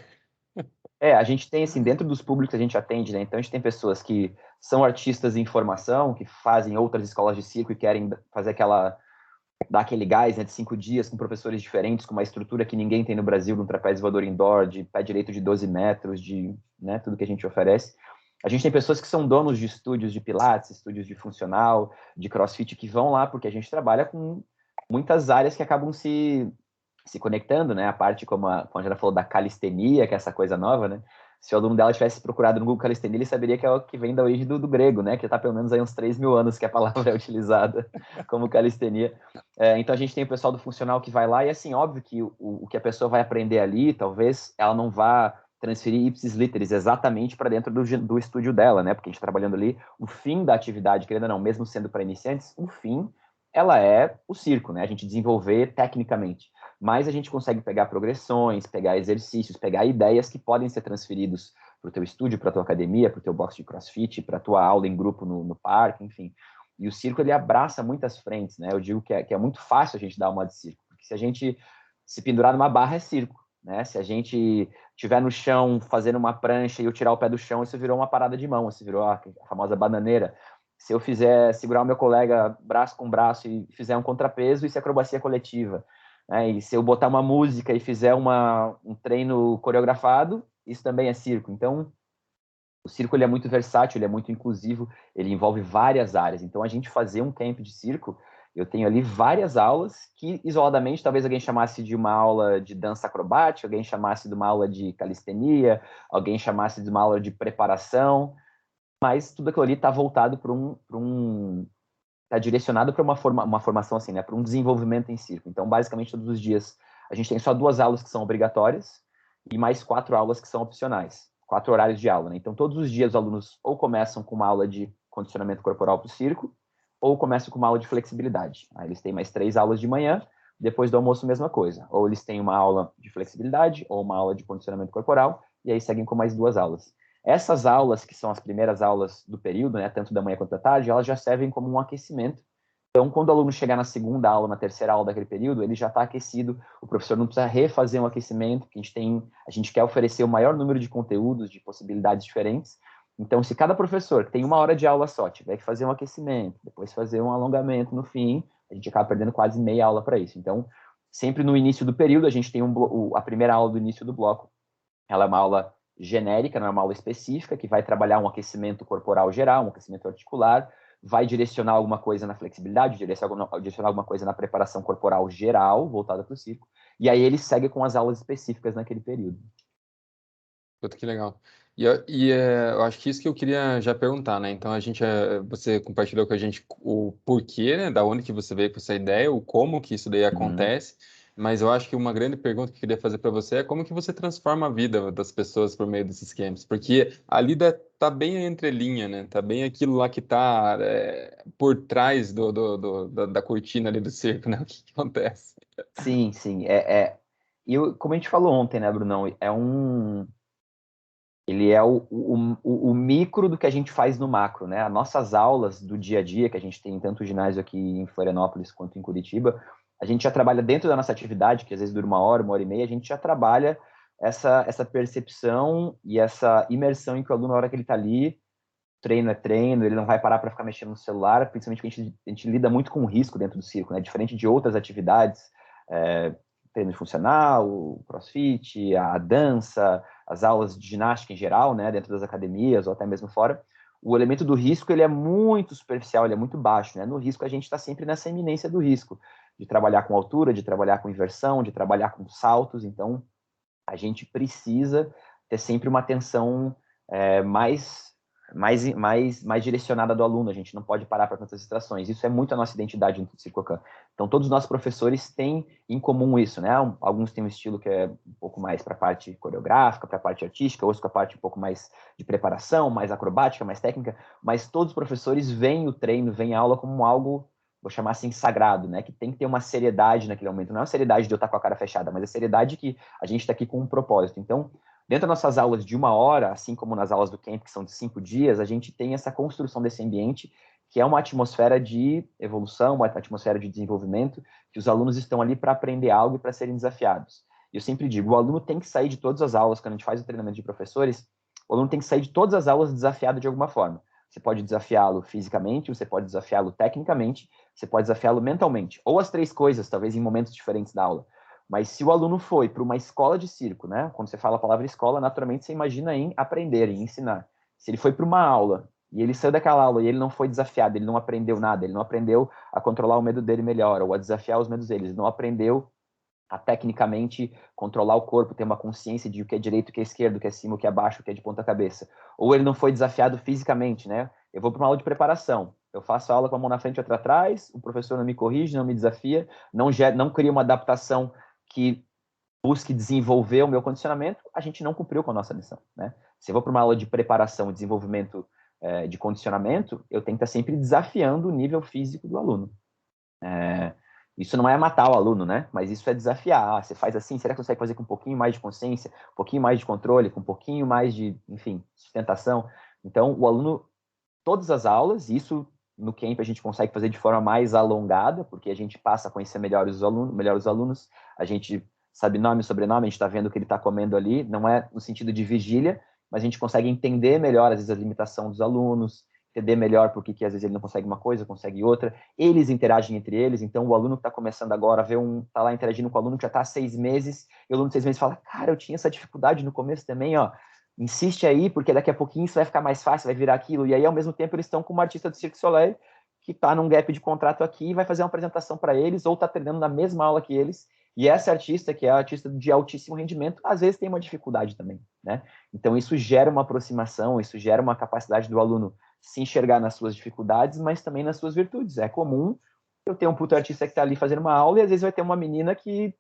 A gente tem, assim, dentro dos públicos que a gente atende, né? Então a gente tem pessoas que são artistas em formação, que fazem outras escolas de circo e querem fazer dar aquele gás, né, de 5 dias com professores diferentes, com uma estrutura que ninguém tem no Brasil, de um trapézio voador indoor, de pé direito de 12 metros, de, né, tudo que a gente oferece. A gente tem pessoas que são donos de estúdios de pilates, estúdios de funcional, de crossfit, que vão lá porque a gente trabalha com muitas áreas que acabam se conectando, né? A parte, como a Angela falou, da calistenia, que é essa coisa nova, né? Se o aluno dela tivesse procurado no Google calistenia, ele saberia que é o que vem da origem do grego, né? Que está pelo menos aí uns 3.000 anos que a palavra é utilizada como calistenia. Então a gente tem o pessoal do funcional que vai lá e, assim, óbvio que o que a pessoa vai aprender ali, talvez ela não vá transferir ipsis literis exatamente para dentro do estúdio dela, né? Porque a gente tá trabalhando ali, o fim da atividade, querendo ou não, mesmo sendo para iniciantes, o fim, ela é o circo, né? A gente desenvolver tecnicamente. Mas a gente consegue pegar progressões, pegar exercícios, pegar ideias que podem ser transferidos para o teu estúdio, para a tua academia, para o teu box de crossfit, para a tua aula em grupo no parque, enfim. E o circo, ele abraça muitas frentes, né? Eu digo que é muito fácil a gente dar uma de circo, porque se a gente se pendurar numa barra, é circo, né? Se a gente estiver no chão fazendo uma prancha e eu tirar o pé do chão, isso virou uma parada de mão, isso virou a famosa bananeira. Se eu fizer segurar o meu colega braço com braço e fizer um contrapeso, isso é acrobacia coletiva. E se eu botar uma música e fizer um treino coreografado, isso também é circo. Então, O circo ele é muito versátil, ele é muito inclusivo, ele envolve várias áreas. Então, a gente fazer um camp de circo, eu tenho ali várias aulas que, isoladamente, talvez alguém chamasse de uma aula de dança acrobática, alguém chamasse de uma aula de calistenia, alguém chamasse de uma aula de preparação, mas tudo aquilo ali está voltado para está direcionado para uma formação assim, né, para um desenvolvimento em circo. Então, basicamente, todos os dias a gente tem só 2 aulas que são obrigatórias e mais 4 aulas que são opcionais. 4 horários de aula, né? Então, todos os dias os alunos ou começam com uma aula de condicionamento corporal para o circo, ou começam com uma aula de flexibilidade. Aí eles têm mais 3 aulas de manhã, depois do almoço, mesma coisa. Ou eles têm uma aula de flexibilidade, ou uma aula de condicionamento corporal, e aí seguem com mais 2 aulas. Essas aulas, que são as primeiras aulas do período, né, tanto da manhã quanto da tarde, elas já servem como um aquecimento. Então, quando o aluno chegar na segunda aula, na terceira aula daquele período, ele já está aquecido, o professor não precisa refazer um aquecimento, porque a gente quer oferecer o maior número de conteúdos, de possibilidades diferentes. Então, se cada professor que tem 1 hora de aula só tiver que fazer um aquecimento, depois fazer um alongamento no fim, a gente acaba perdendo quase meia aula para isso. Então, sempre no início do período, a gente tem a primeira aula do início do bloco, ela é uma aula genérica, não é uma aula específica, que vai trabalhar um aquecimento corporal geral, um aquecimento articular, vai direcionar alguma coisa na flexibilidade, direcionar alguma coisa na preparação corporal geral, voltada para o circo, e aí ele segue com as aulas específicas naquele período. Puta, que legal. Eu acho que isso que eu queria já perguntar, né? Então, você compartilhou com a gente o porquê, né? Da onde que você veio com essa ideia, o como que isso daí acontece, mas eu acho que uma grande pergunta que eu queria fazer para você é como que você transforma a vida das pessoas por meio desses camps, porque a lida tá bem entrelinha, né? Tá bem aquilo lá que tá por trás da cortina ali do circo, né? O que acontece? Sim, sim. Como a gente falou ontem, né, Brunão? Ele é o micro do que a gente faz no macro, né? As nossas aulas do dia a dia, que a gente tem tanto ginásio aqui em Florianópolis quanto em Curitiba, a gente já trabalha dentro da nossa atividade, que às vezes dura 1 hora e meia, a gente já trabalha essa percepção e essa imersão em que o aluno, na hora que ele está ali, treino é treino, ele não vai parar para ficar mexendo no celular, principalmente porque a gente lida muito com o risco dentro do circo, né? Diferente de outras atividades, treino funcional, crossfit, a dança, as aulas de ginástica em geral, né, dentro das academias ou até mesmo fora, o elemento do risco ele é muito superficial, ele é muito baixo, né? No risco a gente está sempre nessa iminência do risco, de trabalhar com altura, de trabalhar com inversão, de trabalhar com saltos, então a gente precisa ter sempre uma atenção mais direcionada do aluno, a gente não pode parar para tantas distrações. Isso é muito a nossa identidade dentro do Circocan. Então, todos os nossos professores têm em comum isso, né? Alguns têm um estilo que é um pouco mais para a parte coreográfica, para a parte artística, outros com a parte um pouco mais de preparação, mais acrobática, mais técnica, mas todos os professores veem o treino, veem a aula como algo, vou chamar assim, sagrado, né? Que tem que ter uma seriedade naquele momento. Não é a seriedade de eu estar com a cara fechada, mas a seriedade que a gente está aqui com um propósito. Então, dentro das nossas aulas de 1 hora, assim como nas aulas do camp, que são de 5 dias, a gente tem essa construção desse ambiente, que é uma atmosfera de evolução, uma atmosfera de desenvolvimento, que os alunos estão ali para aprender algo e para serem desafiados. E eu sempre digo, o aluno tem que sair de todas as aulas, quando a gente faz o treinamento de professores, o aluno tem que sair de todas as aulas desafiado de alguma forma. Você pode desafiá-lo fisicamente, você pode desafiá-lo tecnicamente, você pode desafiá-lo mentalmente, ou as 3 coisas, talvez em momentos diferentes da aula. Mas se o aluno foi para uma escola de circo, né? Quando você fala a palavra escola, naturalmente você imagina em aprender, em ensinar. Se ele foi para uma aula e ele saiu daquela aula e ele não foi desafiado, ele não aprendeu nada, ele não aprendeu a controlar o medo dele melhor ou a desafiar os medos dele, ele não aprendeu a tecnicamente controlar o corpo, ter uma consciência de o que é direito, o que é esquerdo, o que é cima, o que é baixo, o que é de ponta cabeça. Ou ele não foi desafiado fisicamente, né? Eu vou para uma aula de preparação, eu faço a aula com a mão na frente e outra atrás, o professor não me corrige, não me desafia, não cria uma adaptação que busque desenvolver o meu condicionamento, a gente não cumpriu com a nossa missão, né? Se eu vou para uma aula de preparação e desenvolvimento de condicionamento, eu tenho que estar sempre desafiando o nível físico do aluno. Isso não é matar o aluno, né? Mas isso é desafiar. Você faz assim, será que você consegue fazer com um pouquinho mais de consciência, um pouquinho mais de controle, com um pouquinho mais de, enfim, sustentação? Então, o aluno, todas as aulas, isso no camp a gente consegue fazer de forma mais alongada, porque a gente passa a conhecer melhor os alunos, a gente sabe nome e sobrenome, a gente está vendo o que ele está comendo ali, não é no sentido de vigília, mas a gente consegue entender melhor, às vezes, a limitação dos alunos, entender melhor por que às vezes ele não consegue uma coisa, consegue outra, eles interagem entre eles, então o aluno que está começando agora, está lá interagindo com o aluno que já está há 6 meses, e o aluno de 6 meses fala, cara, eu tinha essa dificuldade no começo também, ó, insiste aí, porque daqui a pouquinho isso vai ficar mais fácil, vai virar aquilo. E aí, ao mesmo tempo, eles estão com uma artista do Cirque du Soleil que está num gap de contrato aqui e vai fazer uma apresentação para eles, ou está treinando na mesma aula que eles. E essa artista, que é a artista de altíssimo rendimento, às vezes tem uma dificuldade também, né? Então, isso gera uma aproximação, isso gera uma capacidade do aluno se enxergar nas suas dificuldades, mas também nas suas virtudes. É comum eu ter um puto artista que está ali fazendo uma aula e às vezes vai ter uma menina que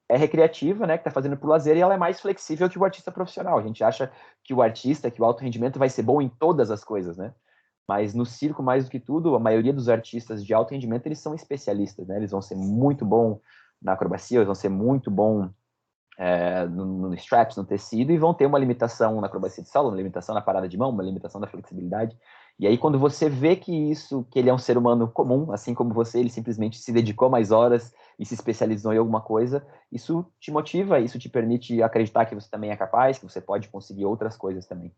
é recreativa, né, que está fazendo por lazer, e ela é mais flexível que o artista profissional. A gente acha que o artista, que o alto rendimento vai ser bom em todas as coisas, né? Mas no circo, mais do que tudo, a maioria dos artistas de alto rendimento, eles são especialistas, né? Eles vão ser muito bom na acrobacia, eles vão ser muito bom no straps, no tecido, e vão ter uma limitação na acrobacia de solo, uma limitação na parada de mão, uma limitação da flexibilidade. E aí, quando você vê que ele é um ser humano comum, assim como você, ele simplesmente se dedicou mais horas e se especializou em alguma coisa, isso te motiva, isso te permite acreditar que você também é capaz, que você pode conseguir outras coisas também.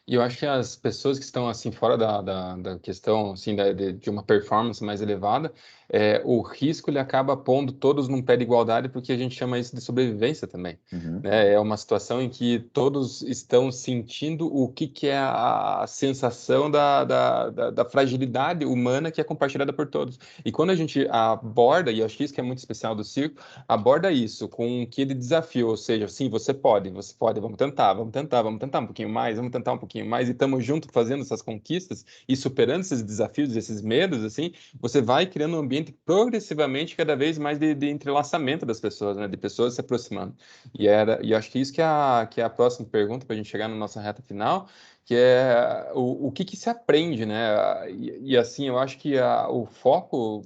E eu acho que as pessoas que estão assim fora da questão assim, de uma performance mais elevada, o risco ele acaba pondo todos num pé de igualdade, porque a gente chama isso de sobrevivência também. Uhum. Né? É uma situação em que todos estão sentindo o que é a sensação da fragilidade humana que é compartilhada por todos. E quando a gente aborda, e eu acho que isso que é muito especial do circo, aborda isso com aquele desafio, ou seja, sim, você pode, vamos tentar um pouquinho mais, vamos tentar um pouquinho mais, e estamos juntos fazendo essas conquistas e superando esses desafios, esses medos, assim, você vai criando um ambiente progressivamente cada vez mais de entrelaçamento das pessoas, né, de pessoas se aproximando. E eu acho que isso que é a próxima pergunta para a gente chegar na nossa reta final, que é o que se aprende, né? E assim, eu acho que o foco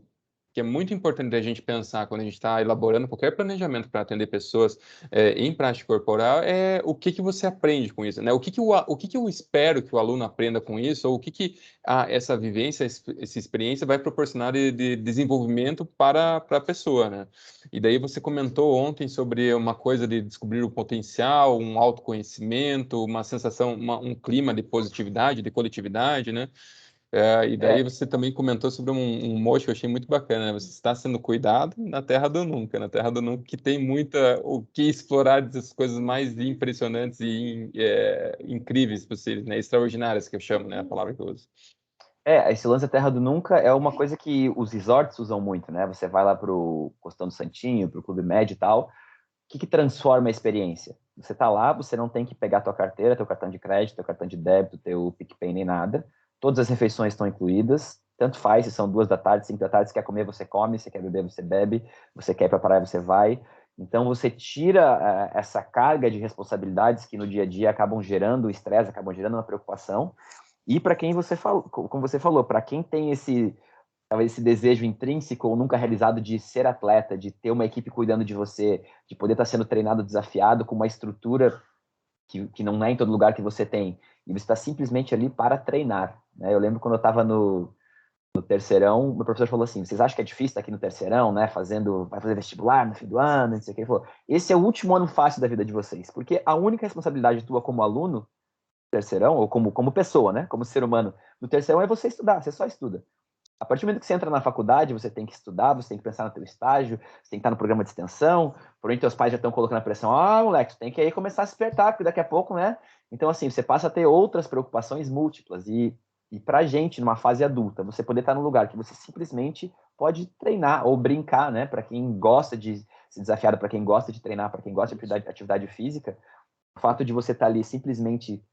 que é muito importante a gente pensar quando a gente está elaborando qualquer planejamento para atender pessoas em prática corporal é o que você aprende com isso, né? O que eu espero que o aluno aprenda com isso, ou o que essa vivência, essa experiência vai proporcionar de desenvolvimento para a pessoa, né? E daí você comentou ontem sobre uma coisa de descobrir o potencial, um autoconhecimento, uma sensação, um clima de positividade, de coletividade, né? E daí você também comentou sobre um mote que eu achei muito bacana, né? Você está sendo cuidado na Terra do Nunca, na Terra do Nunca, que tem o que explorar dessas coisas mais impressionantes e incríveis possíveis, né? Extraordinárias, que eu chamo, né? A palavra que eu uso. Esse lance da Terra do Nunca é uma coisa que os resorts usam muito, né? Você vai lá pro Costão do Santinho, pro Clube Med e tal. O que transforma a experiência? Você tá lá, você não tem que pegar tua carteira, teu cartão de crédito, teu cartão de débito, teu PicPay, nem nada. Todas as refeições estão incluídas. Tanto faz se são 2 da tarde, 5 da tarde, se quer comer, você come, se quer beber, você bebe, você quer ir pra praia, você vai. Então, você tira essa carga de responsabilidades que no dia a dia acabam gerando estresse, acabam gerando uma preocupação. E para quem você falou, como você falou, para quem tem talvez esse desejo intrínseco ou nunca realizado de ser atleta, de ter uma equipe cuidando de você, de poder estar sendo treinado, desafiado com uma estrutura que não é em todo lugar que você tem, e você está simplesmente ali para treinar, né? Eu lembro quando eu estava no terceirão, meu professor falou assim, vocês acham que é difícil estar aqui no terceirão, né, vai fazer vestibular no fim do ano, não sei o que, ele falou, esse é o último ano fácil da vida de vocês, porque a única responsabilidade tua como aluno terceirão, ou como pessoa, né, como ser humano, no terceirão é você estudar, você só estuda. A partir do momento que você entra na faculdade, você tem que estudar, você tem que pensar no teu estágio, você tem que estar no programa de extensão, porém teus pais já estão colocando a pressão, moleque, você tem que aí começar a se apertar, porque daqui a pouco, né, então assim, você passa a ter outras preocupações múltiplas, e pra gente, numa fase adulta, você poder estar num lugar que você simplesmente pode treinar ou brincar, né, para quem gosta de se desafiar, para quem gosta de treinar, para quem gosta de atividade física, o fato de você estar ali simplesmente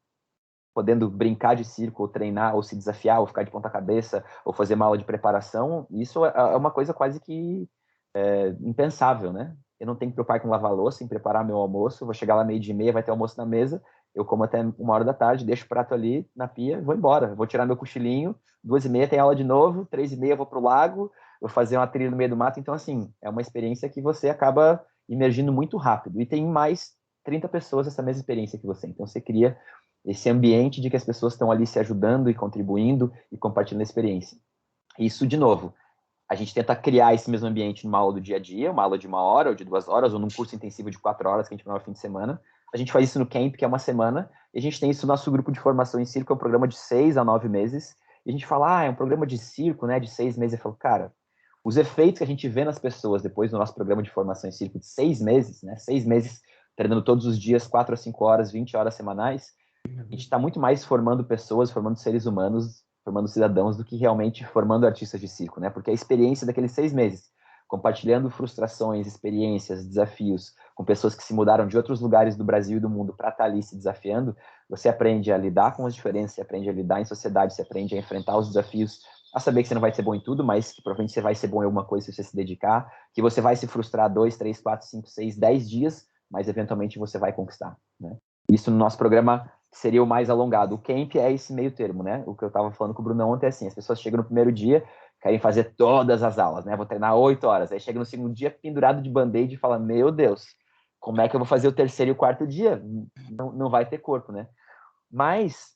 podendo brincar de circo, ou treinar, ou se desafiar, ou ficar de ponta cabeça, ou fazer uma aula de preparação, isso é uma coisa quase que impensável, né? Eu não tenho que me preocupar com lavar louça, em preparar meu almoço, vou chegar lá 12:30, vai ter almoço na mesa, eu como até 1h da tarde, deixo o prato ali na pia e vou embora. Vou tirar meu cochilinho, 2:30 tem aula de novo, 3:30 vou pro lago, vou fazer uma trilha no meio do mato. Então, assim, é uma experiência que você acaba imergindo muito rápido. E tem mais 30 pessoas essa mesma experiência que você. Então, você cria esse ambiente de que as pessoas estão ali se ajudando e contribuindo e compartilhando a experiência. Isso, de novo, a gente tenta criar esse mesmo ambiente numa aula do dia a dia, uma aula de 1 hora ou de 2 horas, ou num curso intensivo de 4 horas que a gente vai no fim de semana. A gente faz isso no camp, que é uma semana, e a gente tem isso no nosso grupo de formação em circo, é um programa de 6 a 9 meses, e a gente fala, é um programa de circo, né, de 6 meses. Eu falo, cara, os efeitos que a gente vê nas pessoas depois do nosso programa de formação em circo de 6 meses, né, 6 meses treinando todos os dias, 4 a 5 horas, 20 horas semanais, A gente está muito mais formando pessoas, formando seres humanos, formando cidadãos, do que realmente formando artistas de circo, né? Porque a experiência daqueles 6 meses, compartilhando frustrações, experiências, desafios, com pessoas que se mudaram de outros lugares do Brasil e do mundo para estar ali se desafiando, você aprende a lidar com as diferenças, você aprende a lidar em sociedade, você aprende a enfrentar os desafios, a saber que você não vai ser bom em tudo, mas que provavelmente você vai ser bom em alguma coisa se você se dedicar, que você vai se frustrar 2, 3, 4, 5, 6, 10 dias, mas eventualmente você vai conquistar, né? Isso no nosso programa seria o mais alongado. O camp é esse meio termo, né? O que eu estava falando com o Bruno ontem é assim, as pessoas chegam no primeiro dia, querem fazer todas as aulas, né? Vou treinar 8 horas. Aí chega no segundo dia pendurado de band-aid e fala, meu Deus, como é que eu vou fazer o terceiro e o quarto dia? Não vai ter corpo, né? Mas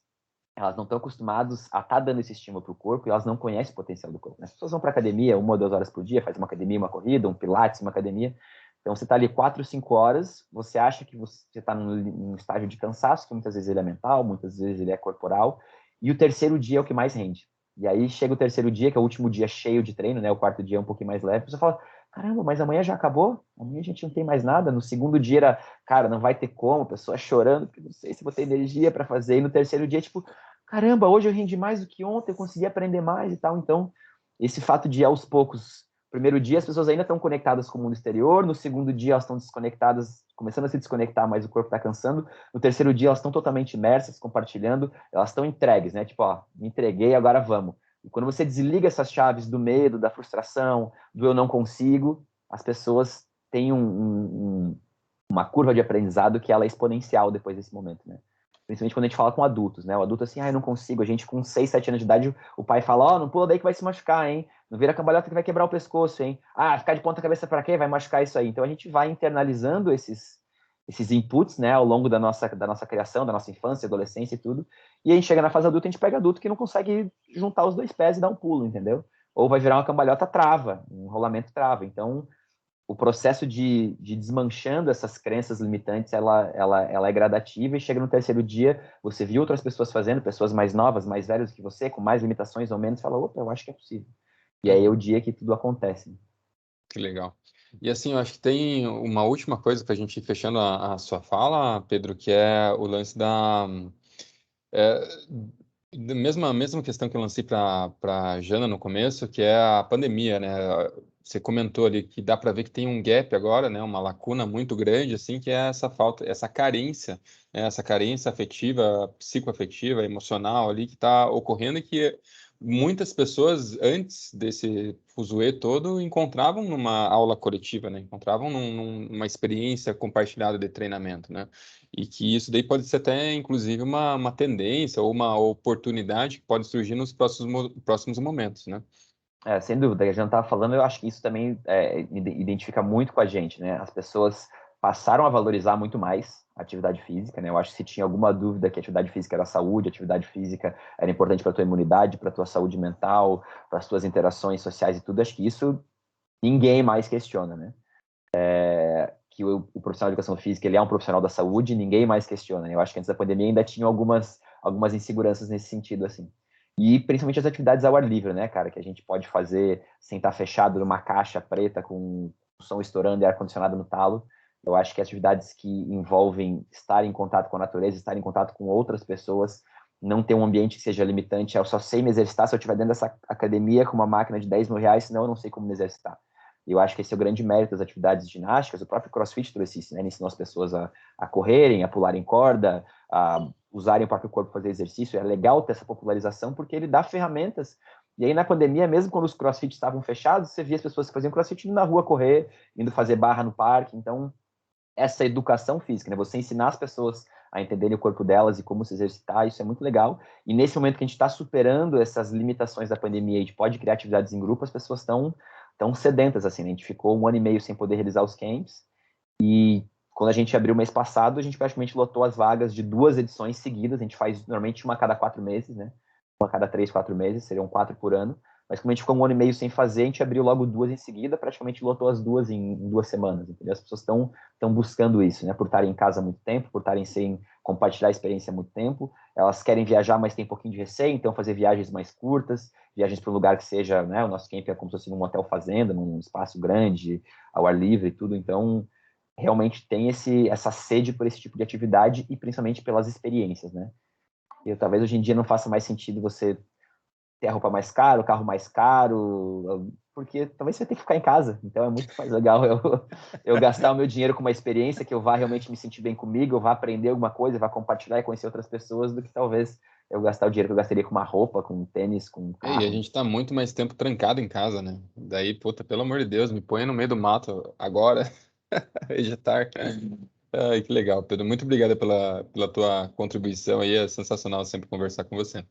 elas não estão acostumadas a estar dando esse estímulo para o corpo e elas não conhecem o potencial do corpo. As pessoas vão para academia 1 ou 2 horas por dia, faz uma academia, uma corrida, um pilates, uma academia. Então, você está ali 4, 5 horas, você acha que você está num estágio de cansaço, que muitas vezes ele é mental, muitas vezes ele é corporal, e o terceiro dia é o que mais rende. E aí chega o terceiro dia, que é o último dia cheio de treino, né? O quarto dia é um pouquinho mais leve, você fala, caramba, mas amanhã já acabou? Amanhã a gente não tem mais nada. No segundo dia era, cara, não vai ter como, pessoa chorando, porque não sei se vou ter energia para fazer. E no terceiro dia, tipo, caramba, hoje eu rendi mais do que ontem, eu consegui aprender mais e tal. Então, esse fato de aos poucos, primeiro dia as pessoas ainda estão conectadas com o mundo exterior, no segundo dia elas estão desconectadas, começando a se desconectar, mas o corpo está cansando, no terceiro dia elas estão totalmente imersas, compartilhando, elas estão entregues, né? Tipo, ó, me entreguei, agora vamos. E quando você desliga essas chaves do medo, da frustração, do eu não consigo, as pessoas têm uma curva de aprendizado que ela é exponencial depois desse momento, né? Principalmente quando a gente fala com adultos, né? O adulto assim, ah, eu não consigo. A gente com 6, 7 anos de idade, o pai fala, ó, não pula daí que vai se machucar, hein? Não vira cambalhota que vai quebrar o pescoço, hein? Ah, ficar de ponta cabeça para quê? Vai machucar isso aí. Então a gente vai internalizando esses inputs, né, ao longo da nossa criação, da nossa infância, adolescência e tudo. E a gente chega na fase adulta, a gente pega adulto que não consegue juntar os 2 pés e dar um pulo, entendeu? Ou vai virar uma cambalhota trava, um rolamento trava. Então, o processo de desmanchando essas crenças limitantes, ela é gradativa e chega no terceiro dia, você viu outras pessoas fazendo, pessoas mais novas, mais velhas que você, com mais limitações ou menos, fala, opa, eu acho que é possível. E aí é o dia que tudo acontece. Que legal. E assim, eu acho que tem uma última coisa para a gente ir fechando a sua fala, Pedro, que é o lance é, da mesma questão que eu lancei para Jana no começo, que é a pandemia, né? Você comentou ali que dá para ver que tem um gap agora, né? Uma lacuna muito grande, assim, que é essa falta, essa carência, né? Essa carência afetiva, psicoafetiva, emocional ali que está ocorrendo e que muitas pessoas antes desse fuzuê todo encontravam numa aula coletiva, né? Encontravam numa experiência compartilhada de treinamento, né? E que isso daí pode ser até, inclusive, uma tendência ou uma oportunidade que pode surgir nos próximos momentos, né? Sem dúvida, a gente estava falando, eu acho que isso também identifica muito com a gente, né? As pessoas passaram a valorizar muito mais a atividade física, né? Eu acho que se tinha alguma dúvida que a atividade física era saúde, a atividade física era importante para a tua imunidade, para a tua saúde mental, para as tuas interações sociais e tudo, acho que isso ninguém mais questiona, né? Que o profissional de educação física ele é um profissional da saúde, ninguém mais questiona, né? Eu acho que antes da pandemia ainda tinha algumas inseguranças nesse sentido, assim. E principalmente as atividades ao ar livre, né, cara, que a gente pode fazer sem estar fechado numa caixa preta com o som estourando e ar-condicionado no talo. Eu acho que atividades que envolvem estar em contato com a natureza, estar em contato com outras pessoas, não ter um ambiente que seja limitante, eu só sei me exercitar se eu estiver dentro dessa academia com uma máquina de 10 mil reais, senão eu não sei como me exercitar. E eu acho que esse é o grande mérito das atividades ginásticas. O próprio CrossFit trouxe isso, né? Ele ensinou as pessoas a correrem, a pularem corda, a usarem o próprio corpo para fazer exercício. É legal ter essa popularização porque ele dá ferramentas. E aí na pandemia, mesmo quando os CrossFit estavam fechados, você via as pessoas que faziam CrossFit indo na rua correr, indo fazer barra no parque. Então, essa educação física, né? Você ensinar as pessoas a entenderem o corpo delas e como se exercitar, isso é muito legal. E nesse momento que a gente está superando essas limitações da pandemia, a gente pode criar atividades em grupo, as pessoas estão tão sedentas, assim, né? A gente ficou 1 ano e meio sem poder realizar os camps, e quando a gente abriu o mês passado, a gente praticamente lotou as vagas de 2 edições seguidas, a gente faz normalmente uma a cada 4 meses, né? Uma a cada 3, 4 meses, seriam 4 por ano, mas como a gente ficou 1 ano e meio sem fazer, a gente abriu logo 2 em seguida, praticamente lotou as 2 em 2 semanas, entendeu? As pessoas estão buscando isso, né? Por estarem em casa há muito tempo, por estarem sem compartilhar a experiência há muito tempo, elas querem viajar, mas tem um pouquinho de receio, então fazer viagens mais curtas, viagens para um lugar que seja, né? O nosso camp é como se fosse num hotel fazenda, num espaço grande, ao ar livre e tudo, então realmente tem essa sede por esse tipo de atividade e principalmente pelas experiências, né? E talvez hoje em dia não faça mais sentido você ter a roupa mais cara, o carro mais caro, porque talvez você tenha que ficar em casa. Então é muito mais legal eu gastar o meu dinheiro com uma experiência que eu vá realmente me sentir bem comigo, eu vá aprender alguma coisa, vá compartilhar e conhecer outras pessoas, do que talvez eu gastar o dinheiro que eu gastaria com uma roupa, com um tênis, com um E a carro. gente tá muito mais tempo trancado em casa, né? Daí, puta, pelo amor de Deus, me põe no meio do mato agora, vegetar. Ai, que legal, Pedro. Muito obrigado pela tua contribuição aí. É sensacional sempre conversar com você.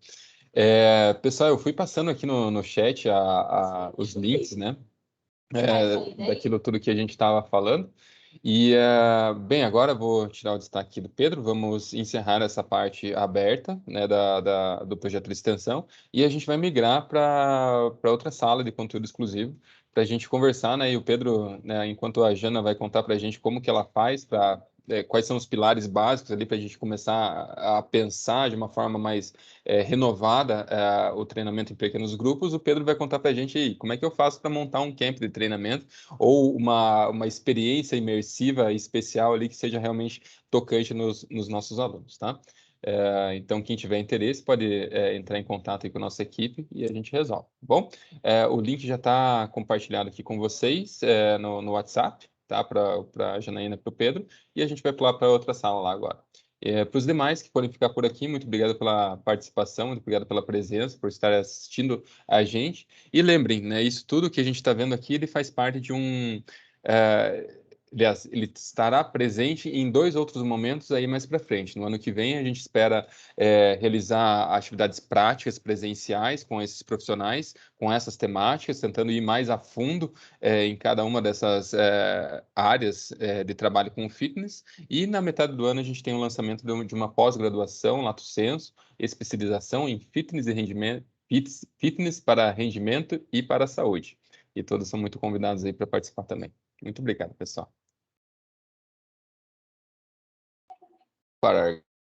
Pessoal, eu fui passando aqui no chat os links, né? Daquilo tudo que a gente estava falando. E, bem, agora eu vou tirar o destaque aqui do Pedro, vamos encerrar essa parte aberta, né, do projeto de extensão, e a gente vai migrar para outra sala de conteúdo exclusivo, para a gente conversar, né, e o Pedro, né, enquanto a Jana vai contar para a gente como que ela faz, quais são os pilares básicos ali para a gente começar a pensar de uma forma mais renovada o treinamento em pequenos grupos, o Pedro vai contar para a gente aí, como é que eu faço para montar um camp de treinamento ou uma experiência imersiva especial ali que seja realmente tocante nos nossos alunos, tá? Então, quem tiver interesse pode entrar em contato aí com a nossa equipe e a gente resolve, tá bom? O link já está compartilhado aqui com vocês no WhatsApp, tá? Para a Janaína e para o Pedro, e a gente vai pular para outra sala lá agora. Para os demais que forem ficar por aqui, muito obrigado pela participação, muito obrigado pela presença, por estar assistindo a gente. E lembrem, né, isso tudo que a gente está vendo aqui, ele faz parte de aliás, ele estará presente em 2 outros momentos aí mais para frente. No ano que vem, a gente espera realizar atividades práticas presenciais com esses profissionais, com essas temáticas, tentando ir mais a fundo em cada uma dessas áreas de trabalho com fitness. E na metade do ano, a gente tem o lançamento de uma pós-graduação, Lato Sensu, especialização em fitness e rendimento, fitness para rendimento e para a saúde. E todos são muito convidados aí para participar também. Muito obrigado, pessoal. Parar.